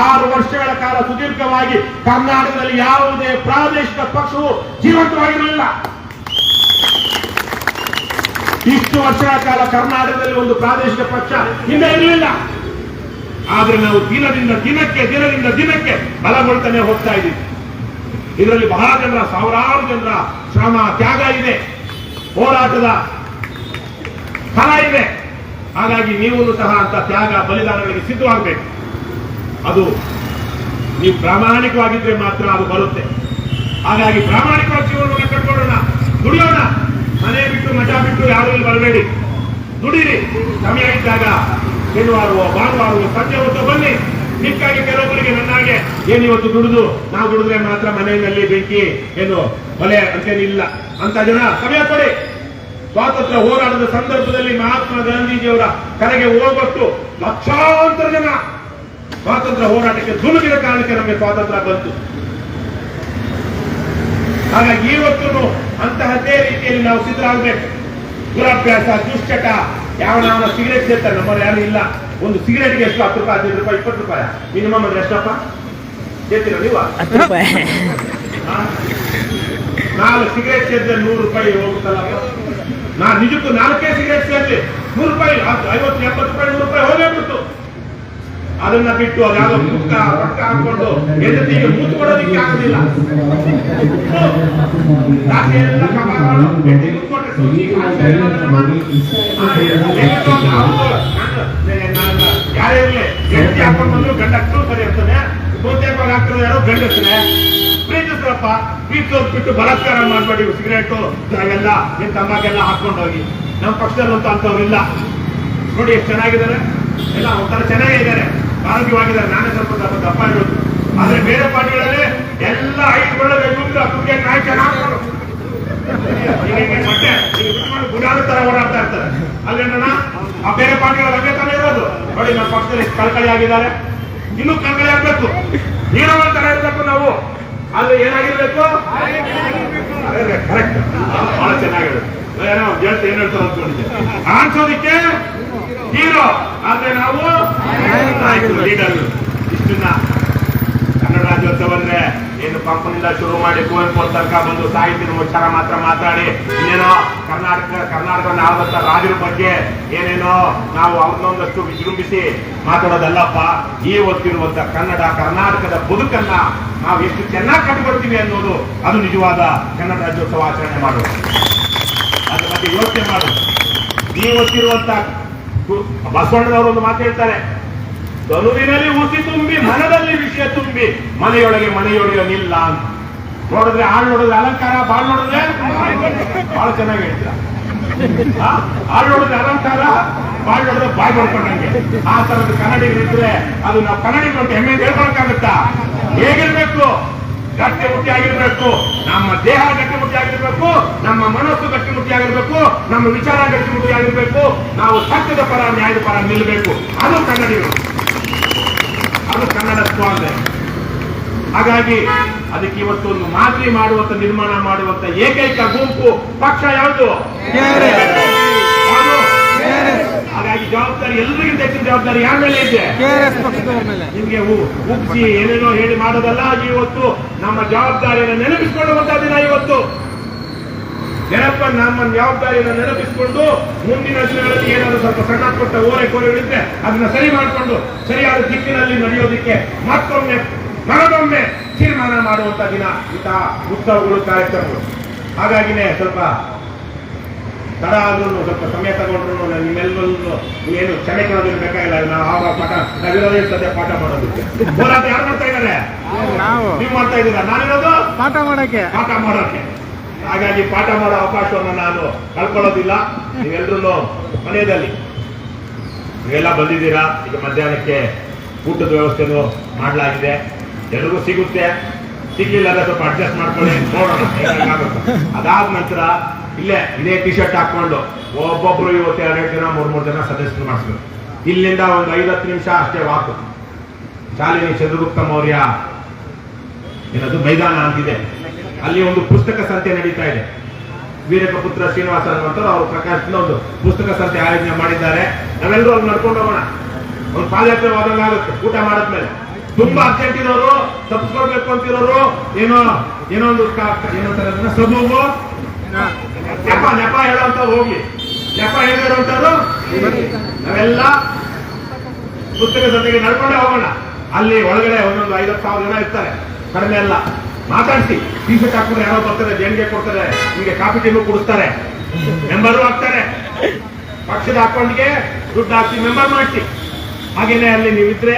6 ವರ್ಷಗಳ ಕಾಲ ಸುದೀರ್ಘವಾಗಿ ಕರ್ನಾಟಕದಲ್ಲಿ ಯಾವುದೇ ಪ್ರಾದೇಶಿಕ ಪಕ್ಷವು ಜೀವಂತವಾಗಿರಲಿಲ್ಲ. ಇಷ್ಟು ವರ್ಷಗಳ ಕಾಲ ಕರ್ನಾಟಕದಲ್ಲಿ ಒಂದು ಪ್ರಾದೇಶಿಕ ಪಕ್ಷ ಹಿಂದೆ ಇರಲಿಲ್ಲ. ಆದ್ರೆ ನಾವು ದಿನದಿಂದ ದಿನಕ್ಕೆ ಬಲಗೊಳ್ತಾನೆ ಹೋಗ್ತಾ ಇದ್ದೀವಿ. ಇದರಲ್ಲಿ ಬಹಳ ಜನರ, ಸಾವಿರಾರು ಜನರ ಶ್ರಮ, ತ್ಯಾಗ ಇದೆ, ಹೋರಾಟದ ಫಲ ಇದೆ. ಹಾಗಾಗಿ ನೀವು ಸಹ ಅಂತ ತ್ಯಾಗ, ಬಲಿದಾನಗಳಿಗೆ ಸಿದ್ಧವಾಗಬೇಕು. ಅದು ನೀವು ಪ್ರಾಮಾಣಿಕವಾಗಿದ್ರೆ ಮಾತ್ರ ಅದು ಬರುತ್ತೆ. ಹಾಗಾಗಿ ಪ್ರಾಮಾಣಿಕವಾಗಿ ಜೀವನವನ್ನು ಕಟ್ಕೊಳ್ಳೋಣ, ದುಡಿಯೋಣ. ಮನೆ ಬಿಟ್ಟು, ಮಜಾ ಬಿಟ್ಟು ಯಾರು ಇಲ್ಲಿ ಬರಬೇಡಿ. ದುಡೀರಿ. ಸಮಯ ಇದ್ದಾಗ ಶನಿವಾರವೋ ಭಾನುವಾರವೋ ಸಂಜೆ ಹೊತ್ತು ಬನ್ನಿ. ನಿಕ್ಕಾಗಿ ಕೆಲವೊಬ್ಬರಿಗೆ ನನ್ನಾಗೆ ಏನಿವತ್ತು ನಾವು ದುಡಿದ್ರೆ ಮಾತ್ರ ಮನೆಯಲ್ಲಿ ಬೆಂಕಿ ಏನು ಹೊಲೆ ಅಂತೇನಿಲ್ಲ ಅಂತ ಜನ ಸಮಯ ಕೊಡಿ. ಸ್ವಾತಂತ್ರ್ಯ ಹೋರಾಟದ ಸಂದರ್ಭದಲ್ಲಿ ಮಹಾತ್ಮ ಗಾಂಧೀಜಿಯವರ ಕರೆಗೆ ಹೋಗೊಟ್ಟು ಲಕ್ಷಾಂತರ ಜನ ಸ್ವಾತಂತ್ರ್ಯ ಹೋರಾಟಕ್ಕೆ ಧುಮುಕಿದ ಕಾರಣಕ್ಕೆ ನಮಗೆ ಸ್ವಾತಂತ್ರ್ಯ ಬಂತು. ಹಾಗಾಗಿ ಇವತ್ತು ಅಂತಹದ್ದೇ ರೀತಿಯಲ್ಲಿ ನಾವು ಸಿದ್ಧರಾಗಬೇಕು. ದುರಭ್ಯಾಸ, ದುಶ್ಚಟ, ಯಾವನ ಸಿಗರೇಟ್ ಸೇರ್ತಾರೆ, ನಮ್ಮಲ್ಲಿ ಯಾರು ಇಲ್ಲ. ಒಂದು ಸಿಗರೇಟ್ಗೆ ಎಷ್ಟು? 10 ರೂಪಾಯಿ, 15 ರೂಪಾಯಿ, 20 ರೂಪಾಯಿ ಮಿನಿಮಮ್ ಅಂದ್ರೆ ಎಷ್ಟಪ್ಪ ಸೇರ್ತೀರ ನೀವು? 10 ರೂಪಾಯಿ. 4 ಸಿಗರೇಟ್ ಸೇರಿದ್ರೆ 100 ರೂಪಾಯಿ ಹೋಗುತ್ತಲ್ಲ. ನಿಜಕ್ಕೂ 4 ಸಿಗರೇಟ್ ಸೇರ್ಲಿ 100 ರೂಪಾಯಿ, 50, 70 ರೂಪಾಯಿ, 100 ರೂಪಾಯಿ ಹೋಗೇ ಬಿಡ್ತು. ಅದನ್ನ ಬಿಟ್ಟು ಅದ್ಯಾವುದೋ ಪುಕ್ಕ ಪಕ್ಕ ಹಾಕೊಂಡು ಹೆಂಡತಿಗೆ ಮೂತು ಕೊಡೋದಿಕ್ಕೆ ಆಗುದಿಲ್ಲ. ರಾತ್ರಿ ಎಲ್ಲ ಕಪಾಳು ಹೆಂಡತಿ ಕೂತ್ಕೊಂಡ್ರೆ ಸುದ್ದಿ ಕಾಣ್ತಾ ಇಲ್ಲ ನಮ್ಮ. ಯಾರೇ ಇರ್ಲಿ ಹೆಂಡತಿ ಹಾಕೊಂಡು ಬಂದ್ರು ಗಂಡ ಸರಿ ಇರ್ತಾನೆ. ಸೋತೇಪಾಗ ಹಾಕಿರೋದು ಯಾರೋ ಗಂಡಸ್ರೆ ಪ್ರೀತಿಸ್ರಪ್ಪ, ಪ್ರೀತಿಸೋದ್ ಬಿಟ್ಟು ಬಲಾತ್ಕಾರ ಮಾಡ್ಬೇಡಿ. ಸಿಗರೇಟು ಅವೆಲ್ಲ ನಿನ್ ತಂಬಾಕೆಲ್ಲ ಹಾಕೊಂಡು ಹೋಗಿ. ನಮ್ಮ ಪಕ್ಷದಲ್ಲಂತೂ ಅಂತವ್ರಿಲ್ಲ. ನೋಡಿ ಎಷ್ಟು ಚೆನ್ನಾಗಿದ್ದಾರೆ, ಎಲ್ಲ ಒಂಥರ ಚೆನ್ನಾಗಿದ್ದಾರೆ, ಆರೋಗ್ಯವಾಗಿದ್ದಾರೆ. ನಾನೇ ಸ್ವಲ್ಪ ದಪ್ಪ ಇರೋದು. ಆದ್ರೆ ಬೇರೆ ಪಾರ್ಟಿಗಳಲ್ಲಿ ಎಲ್ಲ 5 ಒಳ್ಳೆ ಕುಕ್ಕೆ ನಾಯಿ ಚೆನ್ನಾಗಿ ಮತ್ತೆ ಬಿಟ್ಕೊಂಡು ಗುಡಾದ ತರ ಓಡಾಡ್ತಾ ಇರ್ತಾರೆ. ಅಲ್ಲೇನ ಆ ಬೇರೆ ಪಾರ್ಟಿಗಳ ಬಗ್ಗೆ ತಾನೇ ಇರೋದು. ನೋಡಿ ನಮ್ಮ ಪಕ್ಷದಲ್ಲಿ ಕಳ್ಕಳಿ ಆಗಿದ್ದಾರೆ, ಇನ್ನೂ ಕಳ್ಕಳಿ ಆಗ್ಬೇಕು. ನೀರೋ ತರ ಇರ್ಬೇಕು ನಾವು. ಆದ್ರೆ ಏನಾಗಿರ್ಬೇಕು, ಕರೆಕ್ಟ್, ಬಹಳ ಚೆನ್ನಾಗಿರೋದು. ಏನೋ ಹೇಳ್ತಾ ಏನ್ ಹೇಳ್ತಾರೆ ಅಂದ್ಕೊಂಡಿದ್ದೆ. ಆನ್ಸೋದಿಕ್ಕೆ ಹೀರೋ, ಆದ್ರೆ ನಾವು ಲೀಡರ್. ಇಷ್ಟನ್ನ ಕನ್ನಡ ರಾಜ್ಯೋತ್ಸವ ಅಂದ್ರೆ ಏನು ಪಂಪನಿಂದ ಶುರು ಮಾಡಿ ಕುವೆಂಪು ತನಕ ಬಂದು ಸಾಹಿತ್ಯದ ಉಚ್ಚಾರ ಮಾತ್ರ ಮಾತಾಡಿ ಇನ್ನೇನೋ ಕರ್ನಾಟಕದ ಆದಂತ ರಾಜರ ಬಗ್ಗೆ ಏನೇನೋ ನಾವು ಅವ್ರನ್ನೊಂದಷ್ಟು ವಿಜೃಂಭಿಸಿ ಮಾತಾಡೋದಲ್ಲಪ್ಪ. ಈ ಹೊತ್ತಿರುವಂತ ಕರ್ನಾಟಕದ ಬದುಕನ್ನ ನಾವು ಎಷ್ಟು ಚೆನ್ನಾಗಿ ಕಟ್ಟಿಕೊಡ್ತೀವಿ ಅನ್ನೋದು ಅದು ನಿಜವಾದ ಕನ್ನಡ ರಾಜ್ಯೋತ್ಸವ ಆಚರಣೆ ಮಾಡೋದು. ಅದ್ರ ಬಗ್ಗೆ ಯೋಚನೆ ಮಾಡೋದು. ಈ ಹೊತ್ತಿರುವಂತ ಬಸವಣ್ಣನವರು ಒಂದು ಮಾತು ಹೇಳ್ತಾರೆ, ತನುವಿನಲ್ಲಿ ಉಸಿ ತುಂಬಿ ಮನದಲ್ಲಿ ವಿಷಯ ತುಂಬಿ ಮನೆಯೊಳಗೆ ನಿಲ್ಲ ಅಂತ. ನೋಡಿದ್ರೆ ಹಾಳು ನೋಡಿದ್ರೆ ಅಲಂಕಾರ, ಬಾಳ್ ನೋಡಿದ್ರೆ ಬಹಳ ಚೆನ್ನಾಗಿ ಹೇಳ್ತೀರ. ಹಾಳು ನೋಡಿದ್ರೆ ಅಲಂಕಾರ, ಬಾಳ್ ನೋಡಿದ್ರೆ ಬಾಯ್ ಮಾಡ್ಕೊಂಡಂಗೆ. ಆ ತರದ ಕನ್ನಡಿಗರಿದ್ರೆ ಅದು ನಾವು ಕನ್ನಡಿಗರು ಅಂತ ಹೆಮ್ಮೆ ಹೇಳ್ಕೊಳಕ್ಕಾಗುತ್ತಾ? ಹೇಗಿರ್ಬೇಕು? ಗಟ್ಟಿಮುಟ್ಟಿಯಾಗಿರ್ಬೇಕು. ನಮ್ಮ ದೇಹ ಗಟ್ಟಿಮುಟ್ಟಿಯಾಗಿರ್ಬೇಕು, ನಮ್ಮ ಮನಸ್ಸು ಗಟ್ಟಿಮುಟ್ಟಿಯಾಗಿರ್ಬೇಕು, ನಮ್ಮ ವಿಚಾರ ಗಟ್ಟಿಮುಟ್ಟಿಯಾಗಿರ್ಬೇಕು. ನಾವು ಸತ್ಯದ ಪರ, ನ್ಯಾಯದ ಪರ ನಿಲ್ಲಬೇಕು. ಅದು ಕನ್ನಡಿಗರು, ಅದು ಕನ್ನಡತ್ವ ಅಂದ್ರೆ. ಹಾಗಾಗಿ ಅದಕ್ಕೆ ಇವತ್ತು ಒಂದು ಮಾದರಿ ಮಾಡುವಂತ, ನಿರ್ಮಾಣ ಮಾಡುವಂತ ಏಕೈಕ ಗುಂಪು ಪಕ್ಷ ಯಾವುದು? ಹಾಗಾಗಿ ಜವಾಬ್ದಾರಿ ಎಲ್ರಿಗಿಂತ ಹೆಚ್ಚಿನ ಜವಾಬ್ದಾರಿ ಯಾರ ಮೇಲೆ ಇದೆ? ನಿಮ್ಗೆ ಉಗ್ಗಿ ಏನೇನೋ ಹೇಳಿ ಮಾಡೋದಲ್ಲ. ಇವತ್ತು ನಮ್ಮ ಜವಾಬ್ದಾರಿಯನ್ನು ನೆನಪಿಸಿಕೊಳ್ಳುವಂತ ದಿನ ಇವತ್ತು. ನಮ್ಮ ಜವಾಬ್ದಾರಿಯನ್ನು ನೆನಪಿಸಿಕೊಂಡು ಮುಂದಿನ ದಿನಗಳಲ್ಲಿ ಏನಾದರೂ ಸ್ವಲ್ಪ ಸಣ್ಣ ಪುಟ್ಟ ಕೋರೆಗಳಿದ್ರೆ ಅದನ್ನ ಸರಿ ಮಾಡಿಕೊಂಡು ಸರಿಯಾದ ದಿಕ್ಕಿನಲ್ಲಿ ನಡೆಯೋದಿಕ್ಕೆ ಮನದೊಮ್ಮೆ ತೀರ್ಮಾನ ಮಾಡುವಂತ ದಿನ ಇಂತಹ ಉತ್ಸವಗಳು, ಕಾರ್ಯಕ್ರಮಗಳು. ಹಾಗಾಗಿನೇ ಸ್ವಲ್ಪ ತಡ ಆದ್ರೂ ಸ್ವಲ್ಪ ಸಮಯ ತಗೊಂಡ್ರು ನಿಮ್ಮೆಲ್ಲರೂ ಏನು ಕ್ಷಮೆ ಕೊಡೋದಿಲ್ಲ, ಬೇಕಾಗಿಲ್ಲ. ನಾವು ಆವಾಗ ನಾವಿರೋದೇ ಸದ್ಯ ಪಾಠ ಮಾಡೋದಕ್ಕೆ. ಹೋರಾಟ ಯಾರು ಮಾಡ್ತಾ ಇದ್ದಾರೆ? ನೀವು ಮಾಡ್ತಾ ಇದ್ದೀರಾ. ನಾನಿರೋದು ಪಾಠ ಮಾಡೋಕೆ. ಹಾಗಾಗಿ ಪಾಠ ಮಾಡೋ ಅವಕಾಶವನ್ನು ನಾನು ಕಳ್ಕೊಳ್ಳೋದಿಲ್ಲ. ನೀವೆಲ್ಲರೂ ಮನೆಯಲ್ಲಿ ನೀವೆಲ್ಲ ಬಂದಿದ್ದೀರಾ. ಈಗ ಮಧ್ಯಾಹ್ನಕ್ಕೆ ಊಟದ ವ್ಯವಸ್ಥೆನೂ ಮಾಡಲಾಗಿದೆ. ಎಲ್ರಿಗೂ ಸಿಗುತ್ತೆ. ಸಿಗ್ಲಿಲ್ಲ ಅಂದ್ರೆ ಸ್ವಲ್ಪ ಅಡ್ಜಸ್ಟ್ ಮಾಡ್ಕೊಳ್ಳಿ, ನೋಡೋಣ ಹೇಗಾಗುತ್ತೆ. ಅದಾದ ನಂತರ ಇದೇ ಟಿ ಶರ್ಟ್ ಹಾಕೊಂಡು ಒಬ್ಬೊಬ್ರು ಇವತ್ತು 2 ಜನ 3 ಜನ ಸದಸ್ಯರು ಮಾಡಿಸ್ಬೇಕು. ಇಲ್ಲಿಂದ ಒಂದು 5-10 ನಿಮಿಷ ಅಷ್ಟೇ ವಾಕು. ಶಾಲಿನಿ ಚಂದ್ರಗುಪ್ತ ಮೌರ್ಯ ಏನದು ಮೈದಾನ ಅಂತಿದೆ, ಅಲ್ಲಿ ಒಂದು ಪುಸ್ತಕ ಸಂತೆ ನಡೀತಾ ಇದೆ. ವೀರಕಪುತ್ರ ಶ್ರೀನಿವಾಸ ಅನ್ನುವಂಥವ್ರು ಅವ್ರ ಪ್ರಕಾಶದಿಂದ ಒಂದು ಪುಸ್ತಕ ಸಂತೆ ಆಯೋಜನೆ ಮಾಡಿದ್ದಾರೆ. ನಾವೆಲ್ಲರೂ ಅಲ್ಲಿ ನಡ್ಕೊಂಡು ಹೋಗೋಣ. ಒಂದು ಪಾದಯಾತ್ರೆ ಹೋದಂಗಾಗುತ್ತೆ. ಊಟ ಮಾಡಿದ್ಮೇಲೆ ತುಂಬಾ ಅರ್ಜೆಂಟ್ ಇರೋರು, ತಪ್ಪಿಸ್ಕೊಳ್ಬೇಕು ಅಂತಿರೋರು, ಏನೋ ಒಂದು ಏನಂತಾರೆ ಸಬೂಬು ನೆಪ ಹೇಳೋಂಥವ್ರು ಹೋಗಿ, ನೆಪ ಹೇಳಿರೋಂಥವ್ರು ನಾವೆಲ್ಲ ಪುಸ್ತಕ ಸಂತೆಗೆ ನಡ್ಕೊಂಡೇ ಹೋಗೋಣ. ಅಲ್ಲಿ ಒಳಗಡೆ ಒಂದೊಂದು 50,000 ಜನ ಇರ್ತಾರೆ. ಕಡಿಮೆ ಅಲ್ಲ, ಮಾತಾಡಿಸಿ. ಟಿ ಶರ್ಟ್ ಹಾಕಿದ್ರೆ ಯಾರೋ ಬರ್ತಾರೆ, ದೇಣಿಗೆ ಕೊಡ್ತಾರೆ, ನಿಮಗೆ ಕಾಫಿ ಟೀನು ಕೊಡಿಸ್ತಾರೆ, ಮೆಂಬರು ಆಗ್ತಾರೆ. ಪಕ್ಷದ ಅಕೌಂಟ್ಗೆ ದುಡ್ಡು ಹಾಕಿ ಮೆಂಬರ್ ಮಾಡಿಸಿ. ಹಾಗೇನೆ ಅಲ್ಲಿ ನೀವಿದ್ರೆ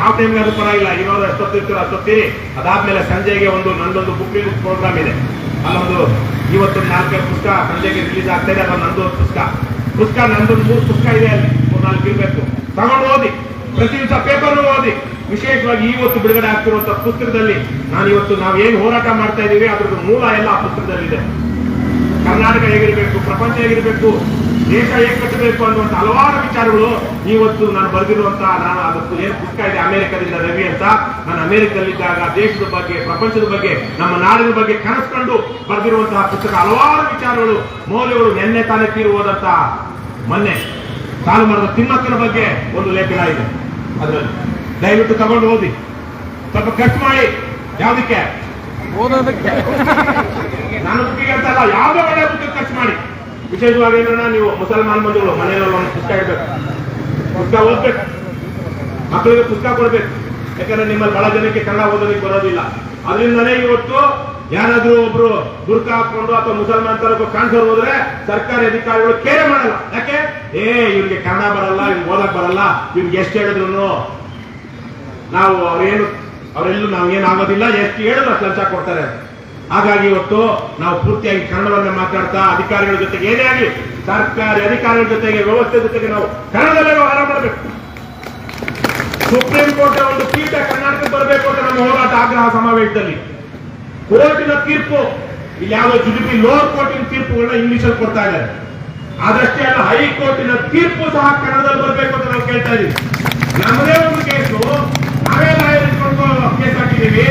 ಯಾವ ಟೈಮ್ಗೆ ಅದು ಪರವಾಗಿಲ್ಲ, ಇರೋದು ಎಷ್ಟೊತ್ತಿರ್ತೀರೋ ಅಷ್ಟೊತ್ತೀರಿ. ಅದಾದ್ಮೇಲೆ ಸಂಜೆಗೆ ನಂದೊಂದು ಬುಕ್ ರಿಲೀಸ್ ಪ್ರೋಗ್ರಾಮ್ ಇದೆ. ಅಲ್ಲೊಂದು ಇವತ್ತು 4-5 ಪುಸ್ತಕ ಸಂಜೆಗೆ ರಿಲೀಸ್ ಆಗ್ತಾ ಇದೆ. ಅದೊಂದು ನಂದು ಪುಸ್ತಕ ನಂದೊಂದು 3 ಪುಸ್ತಕ ಇದೆ. ಅಲ್ಲಿ 3-4 ಇರಬೇಕು. ತಗೊಂಡು ಓದಿ, ಪ್ರತಿ ದಿವಸ ಪೇಪರ್ ಓದಿ. ವಿಶೇಷವಾಗಿ ಇವತ್ತು ಬಿಡುಗಡೆ ಆಗ್ತಿರುವಂತಹ ಪುಸ್ತಕದಲ್ಲಿ ನಾವು ಏನು ಹೋರಾಟ ಮಾಡ್ತಾ ಇದ್ದೀವಿ ಅದ್ರದ್ದು ಮೂಲ ಎಲ್ಲ ಆ ಪುಸ್ತಕದಲ್ಲಿದೆ. ಕರ್ನಾಟಕ ಹೇಗಿರಬೇಕು, ಪ್ರಪಂಚ ಹೇಗಿರಬೇಕು, ದೇಶ ಹೇಗೆ ಕಟ್ಟಬೇಕು ಅನ್ನುವಂಥ ಹಲವಾರು ವಿಚಾರಗಳು ಇವತ್ತು ನಾನು ಬರೆದಿರುವಂತಹ, ನಾನು ಅದಕ್ಕೆ ಏನು ಪುಸ್ತಕ ಇದೆ ಅಮೆರಿಕದಿಂದ ರವಿ ಅಂತ. ನಾನು ಅಮೆರಿಕದಲ್ಲಿದ್ದಾಗ ದೇಶದ ಬಗ್ಗೆ, ಪ್ರಪಂಚದ ಬಗ್ಗೆ, ನಮ್ಮ ನಾಡಿನ ಬಗ್ಗೆ ಕನಸ್ಕೊಂಡು ಬರೆದಿರುವಂತಹ ಪುಸ್ತಕ. ಹಲವಾರು ವಿಚಾರಗಳು, ಮೌಲ್ಯಗಳು. ನೆನ್ನೆ ತಾನೇ ತೀರುವುದಂತಹ ಮೊನ್ನೆ ಸಾಲು ಮರದ ತಿಮ್ಮಕ್ಕನ ಬಗ್ಗೆ ಒಂದು ಲೇಖನ ಇದೆ. ಅದರಲ್ಲಿ ದಯವಿಟ್ಟು ತಗೊಂಡು ಓದಿ. ಸ್ವಲ್ಪ ಖರ್ಚು ಮಾಡಿ. ಯಾವ್ದಕ್ಕೆ? ಓದೋದಕ್ಕೆ. ನಾನು ಬುಕ್ಕಿಗೆ ಅಂತ ಅಲ್ಲ, ಯಾವುದೇ ಒಳ್ಳೆ ಬುಕ್ ಖರ್ಚು ಮಾಡಿ. ವಿಶೇಷವಾಗಿ ಏನನ್ನ ನೀವು ಮುಸಲ್ಮಾನ್ ಬಂಧುಗಳು ಮನೆಯಲ್ಲಿ ಒಂದು ಪುಸ್ತಕ ಇಡಬೇಕು, ಪುಸ್ತಕ ಓದ್ಬೇಕು. ಮಕ್ಕಳಿಗೆ ಪುಸ್ತಕ ಕೊಡ್ಬೇಕು. ಯಾಕಂದ್ರೆ ನಿಮ್ಮಲ್ಲಿ ಬಹಳ ಜನಕ್ಕೆ ಕನ್ನಡ ಓದೋದಕ್ಕೆ ಬರೋದಿಲ್ಲ. ಅದರಿಂದನೇ ಇವತ್ತು ಯಾರಾದ್ರೂ ಒಬ್ರು ಬುರ್ಕ ಹಾಕೊಂಡು ಅಥವಾ ಮುಸಲ್ಮಾನ್ ತರ ಕಾಣಿಸೋರು ಹೋದ್ರೆ ಸರ್ಕಾರಿ ಅಧಿಕಾರಿಗಳು ಕೇರೆ ಮಾಡಲ್ಲ. ಯಾಕೆ? ಇವ್ರಿಗೆ ಕನ್ನಡ ಬರಲ್ಲ, ಇವ್ರಿಗೆ ಓದಕ್ ಬರಲ್ಲ, ಇವ್ರಿಗೆ ಎಷ್ಟು ಹೇಳಿದ್ರು ನಾವು ಅವರೆಲ್ಲೂ ನಾವೇನು ಆಗೋದಿಲ್ಲ, ಎಷ್ಟು ಹೇಳಿದ್ರು ಅಷ್ಟು ಲಂಚ ಕೊಡ್ತಾರೆ. ಹಾಗಾಗಿ ಇವತ್ತು ನಾವು ಪೂರ್ತಿಯಾಗಿ ಕನ್ನಡವನ್ನ ಮಾತಾಡ್ತಾ ಅಧಿಕಾರಿಗಳ ಜೊತೆಗೆ ಏನೇ ಆಗಲಿ ಸರ್ಕಾರಿ ಅಧಿಕಾರಿಗಳ ಜೊತೆಗೆ ವ್ಯವಸ್ಥೆ ಜೊತೆಗೆ ನಾವು ಕನ್ನಡದಲ್ಲೇ ವ್ಯವಹಾರ ಮಾಡಬೇಕು. ಸುಪ್ರೀಂ ಕೋರ್ಟ್ ಒಂದು ಪೀಠ ಕರ್ನಾಟಕಕ್ಕೆ ಬರಬೇಕು ಅಂತ ನಮ್ಮ ಹೋರಾಟ ಆಗ್ರಹ ಸಮಾವೇಶದಲ್ಲಿ. ಕೋರ್ಟಿನ ತೀರ್ಪು ಇಲ್ಲಿ ಯಾವುದೋ ಜುಡಿಪಿ ಲೋವರ್ ಕೋರ್ಟಿನ ತೀರ್ಪುಗಳನ್ನ ಇಂಗ್ಲಿಷಲ್ಲಿ ಕೊಡ್ತಾ ಇದ್ದಾರೆ. ಆದಷ್ಟೇ ಅಲ್ಲ, ಹೈಕೋರ್ಟಿನ ತೀರ್ಪು ಸಹ ಕನ್ನಡದಲ್ಲಿ ಬರಬೇಕು ಅಂತ ನಾವು ಕೇಳ್ತಾ ಇದೀವಿ. ನಮ್ಮದೇ ಒಂದು ಕೇಸು ನಾವೇ ಲಾಯರ್ ಇಟ್ಕೊಂಡು ಕೇಸ್ ಹಾಕಿದೀವಿ,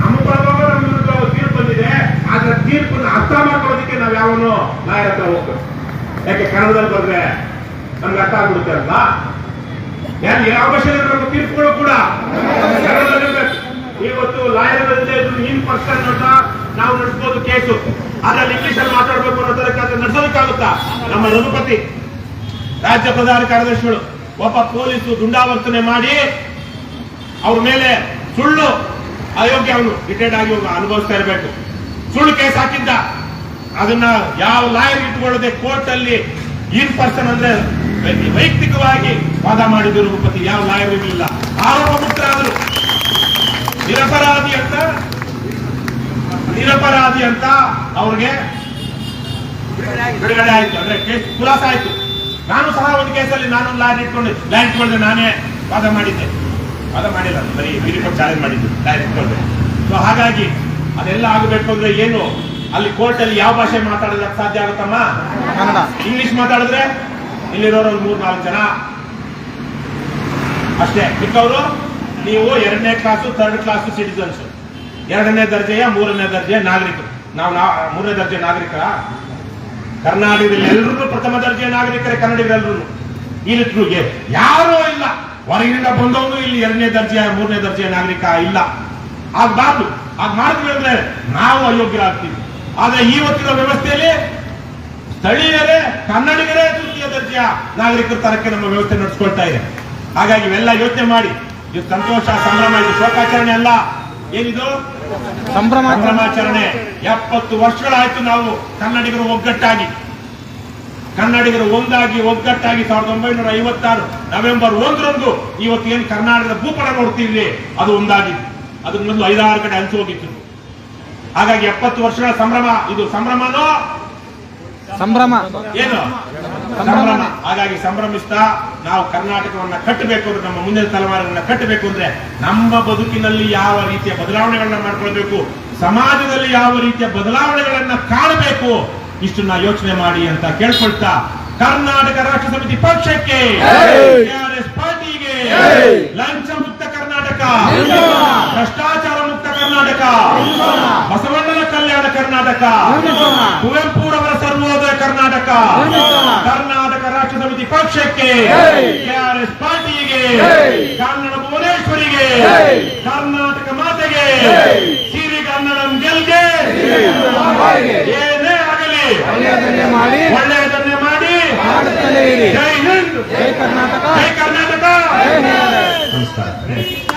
ನಮ್ಮ ಪರವಾಗಿ ನಮ್ಮ ವಿರುದ್ಧ ತೀರ್ಪು ಬಂದಿದೆ. ಆದ್ರೆ ತೀರ್ಪನ್ನು ಅರ್ಥ ಮಾಡ್ಕೊಳ್ಳೋದಕ್ಕೆ ನಾವ್ ಯಾವನು ಲಾಯರ್ ಹತ್ರ ಹೋಗ್ಬೇಕು. ಯಾಕೆ? ಕನ್ನಡದಲ್ಲಿ ಬಂದ್ರೆ ನಮ್ಗೆ ಅರ್ಥ ಆಗ್ಬಿಡುತ್ತೆ ಅಲ್ಲ. ಯಾವ ಭಾಷೆಯಲ್ಲಿ ತೀರ್ಪುಗಳು ಕೂಡ ಕನ್ನಡದಲ್ಲಿರ್ಬೇಕು. ಇವತ್ತು ಲಾಯರ್ ಇನ್ ಪರ್ಸನ್ ಅಂತ ನಾವು ನಡೆಸಬಹುದು ಕೇಸು, ಅದ್ರಲ್ಲಿ ಇಂಗ್ಲಿಷ್ ಅಲ್ಲಿ ಮಾತಾಡ್ಬೇಕು ಅನ್ನೋದಕ್ಕೆ ನಡೆಸೋದಕ್ಕಾಗುತ್ತಾ? ನಮ್ಮ ರಘುಪತಿ ರಾಜ್ಯ ಪ್ರಧಾನ ಕಾರ್ಯದರ್ಶಿಗಳು ಒಬ್ಬ ಪೊಲೀಸು ದುಂಡಾವರ್ತನೆ ಮಾಡಿ ಅವ್ರ ಮೇಲೆ ಸುಳ್ಳು ಅಯೋಗ್ಯ, ಅವನು ರಿಟೈರ್ಡ್ ಆಗಿ ಅನುಭವಿಸ್ತಾ ಇರಬೇಕು, ಸುಳ್ಳು ಕೇಸ್ ಹಾಕಿದ್ದ. ಅದನ್ನ ಯಾವ ಲಾಯರ್ ಇಟ್ಕೊಳ್ಳದೆ ಕೋರ್ಟ್ ಅಲ್ಲಿ ಇನ್ ಪರ್ಸನ್ ಅಂದ್ರೆ ವೈಯಕ್ತಿಕವಾಗಿ ವಾದ ಮಾಡಿದ್ರು ರಘುಪತಿ. ಯಾವ ಲಾಯರ್ ಇರಲಿಲ್ಲ, ಆರೋಪ ಮುಕ್ತರಾದರು. ನಿರಪರಾಧಿ ಅಂತ ಅವ್ರಿಗೆ ಬಿಡುಗಡೆ ಆಯ್ತು, ಅಂದ್ರೆ ಕೇಸ್ ಖುಲಾಸ ಆಯ್ತು. ನಾನು ಸಹ ಒಂದು ಕೇಸಲ್ಲಿ ನಾನು ಲಾಯರ್ ಇಟ್ಕೊಂಡೆ ನಾನೇ ವಾದ ಮಾಡಿದ್ದೆ. ವಾದ ಮಾಡಿಲ್ಲ, ಬರೀ ವಿರಿಪಟ್ಟು ಚಾಲೆಂಜ್ ಮಾಡಿದ್ದು, ಲಾಯರ್ ಇಟ್ಕೊಂಡೆ. ಸೊ ಹಾಗಾಗಿ ಅದೆಲ್ಲ ಆಗಬೇಕು ಅಂದ್ರೆ ಏನು, ಅಲ್ಲಿ ಕೋರ್ಟ್ ಅಲ್ಲಿ ಯಾವ ಭಾಷೆ ಮಾತಾಡೋದಕ್ಕೆ ಸಾಧ್ಯ ಆಗುತ್ತಮ್ಮ? ಕನ್ನಡ. ಇಂಗ್ಲಿಷ್ ಮಾತಾಡಿದ್ರೆ ಇಲ್ಲಿರೋರು 3-4 ಜನ ಅಷ್ಟೇ. ಮಿಕ್ಕವರು ನೀವು 2ನೇ ಕ್ಲಾಸು 3rd ಕ್ಲಾಸು ಸಿಟಿಸನ್ಸ್, 2ನೇ ದರ್ಜೆಯ 3ನೇ ದರ್ಜೆಯ ನಾಗರಿಕರು. ನಾವು 3ನೇ ದರ್ಜೆ ನಾಗರಿಕರ ಕರ್ನಾಟಕದಲ್ಲಿ ಎಲ್ಲರೂ ಪ್ರಥಮ ದರ್ಜೆಯ ನಾಗರಿಕರೇ, ಕನ್ನಡಿಗರೆಲ್ಲರೂ. ಇಲ್ಲಿ ಯಾರೂ ಇಲ್ಲ, ಹೊರಗಿನಿಂದ ಬಂದವನು ಇಲ್ಲಿ 2ನೇ ದರ್ಜೆಯ 3ನೇ ದರ್ಜೆಯ ನಾಗರಿಕ ಇಲ್ಲ. ಆಗ್ಬಾರ್ದು. ಆಗ ಮಾಡಿದ್ವಿ ಅಂದ್ರೆ ನಾವು ಅಯೋಗ್ಯರಾಗ್ತೀವಿ. ಆದ್ರೆ ಇವತ್ತಿನ ವ್ಯವಸ್ಥೆಯಲ್ಲಿ ಸ್ಥಳೀಯರೇ ಕನ್ನಡಿಗರೇ ತೃತೀಯ ದರ್ಜೆಯ ನಾಗರಿಕರ ತರಕ್ಕೆ ನಮ್ಮ ವ್ಯವಸ್ಥೆ ನಡೆಸ್ಕೊಳ್ತಾ ಇದೆ. ಹಾಗಾಗಿ ಇವೆಲ್ಲ ಯೋಚನೆ ಮಾಡಿ, ಇದು ಸಂತೋಷ ಸಂಭ್ರಮ, ಇದು ಶೋಕಾಚರಣೆ ಅಲ್ಲ. ಏನಿದು? ಸಂಭ್ರಮಾಚರಣೆ. 70 ವರ್ಷಗಳಾಯ್ತು ನಾವು ಕನ್ನಡಿಗರು ಒಗ್ಗಟ್ಟಾಗಿ, ಕನ್ನಡಿಗರು ಒಗ್ಗಟ್ಟಾಗಿ 1956 ನವೆಂಬರ್ 1ರಂದು ಇವತ್ತು ಏನು ಕರ್ನಾಟಕದ ಭೂಪಟ ನೋಡ್ತೀವಿ ಅದು ಒಂದಾಗಿತ್ತು. ಅದಕ್ಕೆ ಮೊದಲು 5-6 ಕಡೆ ಹಂಚು ಹೋಗಿತ್ತು. ಹಾಗಾಗಿ 70 ವರ್ಷಗಳ ಸಂಭ್ರಮ. ಇದು ಸಂಭ್ರಮನೋ ಸಂಭ್ರಮ ಏನು? ಸಂಭ್ರಮ. ಹಾಗಾಗಿ ಸಂಭ್ರಮಿಸ್ತಾ ನಾವು ಕರ್ನಾಟಕವನ್ನ ಕಟ್ಟಬೇಕು ಅಂದ್ರೆ, ನಮ್ಮ ಮುಂದಿನ ತಲೆಮಾರನ್ನ ಕಟ್ಟಬೇಕು ಅಂದ್ರೆ ನಮ್ಮ ಬದುಕಿನಲ್ಲಿ ಯಾವ ರೀತಿಯ ಬದಲಾವಣೆಗಳನ್ನ ಮಾಡ್ಕೊಳ್ಬೇಕು, ಸಮಾಜದಲ್ಲಿ ಯಾವ ರೀತಿಯ ಬದಲಾವಣೆಗಳನ್ನ ಕಾಣಬೇಕು, ಇಷ್ಟನ್ನ ಯೋಚನೆ ಮಾಡಿ ಅಂತ ಕೇಳ್ಕೊಳ್ತಾ, ಕರ್ನಾಟಕ ರಾಷ್ಟ್ರ ಸಮಿತಿ ಪಕ್ಷಕ್ಕೆ, KRS ಪಾರ್ಟಿಗೆ ಲಂಚ ಮುಕ್ತ ಕರ್ನಾಟಕ, ಭ್ರಷ್ಟಾಚಾರ ಮುಕ್ತ ಕರ್ನಾಟಕ, ಬಸವಣ್ಣನ ಕಲ್ಯಾಣ ಕರ್ನಾಟಕ, ಕುವೆಂಪುರವರ ಸರ್ವೋದಯ ಕರ್ನಾಟಕ, ಕರ್ನಾಟಕ ರಾಷ್ಟ್ರ ಸಮಿತಿ ಪಕ್ಷಕ್ಕೆ, KRS ಪಾರ್ಟಿಗೆ, ಕನ್ನಡ ಭುವನೇಶ್ವರಿಗೆ, ಕರ್ನಾಟಕ ಮಾತೆಗೆ, ಸಿರಿಗನ್ನಡಂ ಗೆಲ್ಗೆ, ಏನೇ ಆಗಲಿ ಒಳ್ಳೆಯದನ್ನೇ ಮಾಡಿ. ಜೈ ಹಿಂದ್, ಜೈ ಕರ್ನಾಟಕ, ಜೈ ಕರ್ನಾಟಕ. ನಮಸ್ಕಾರ.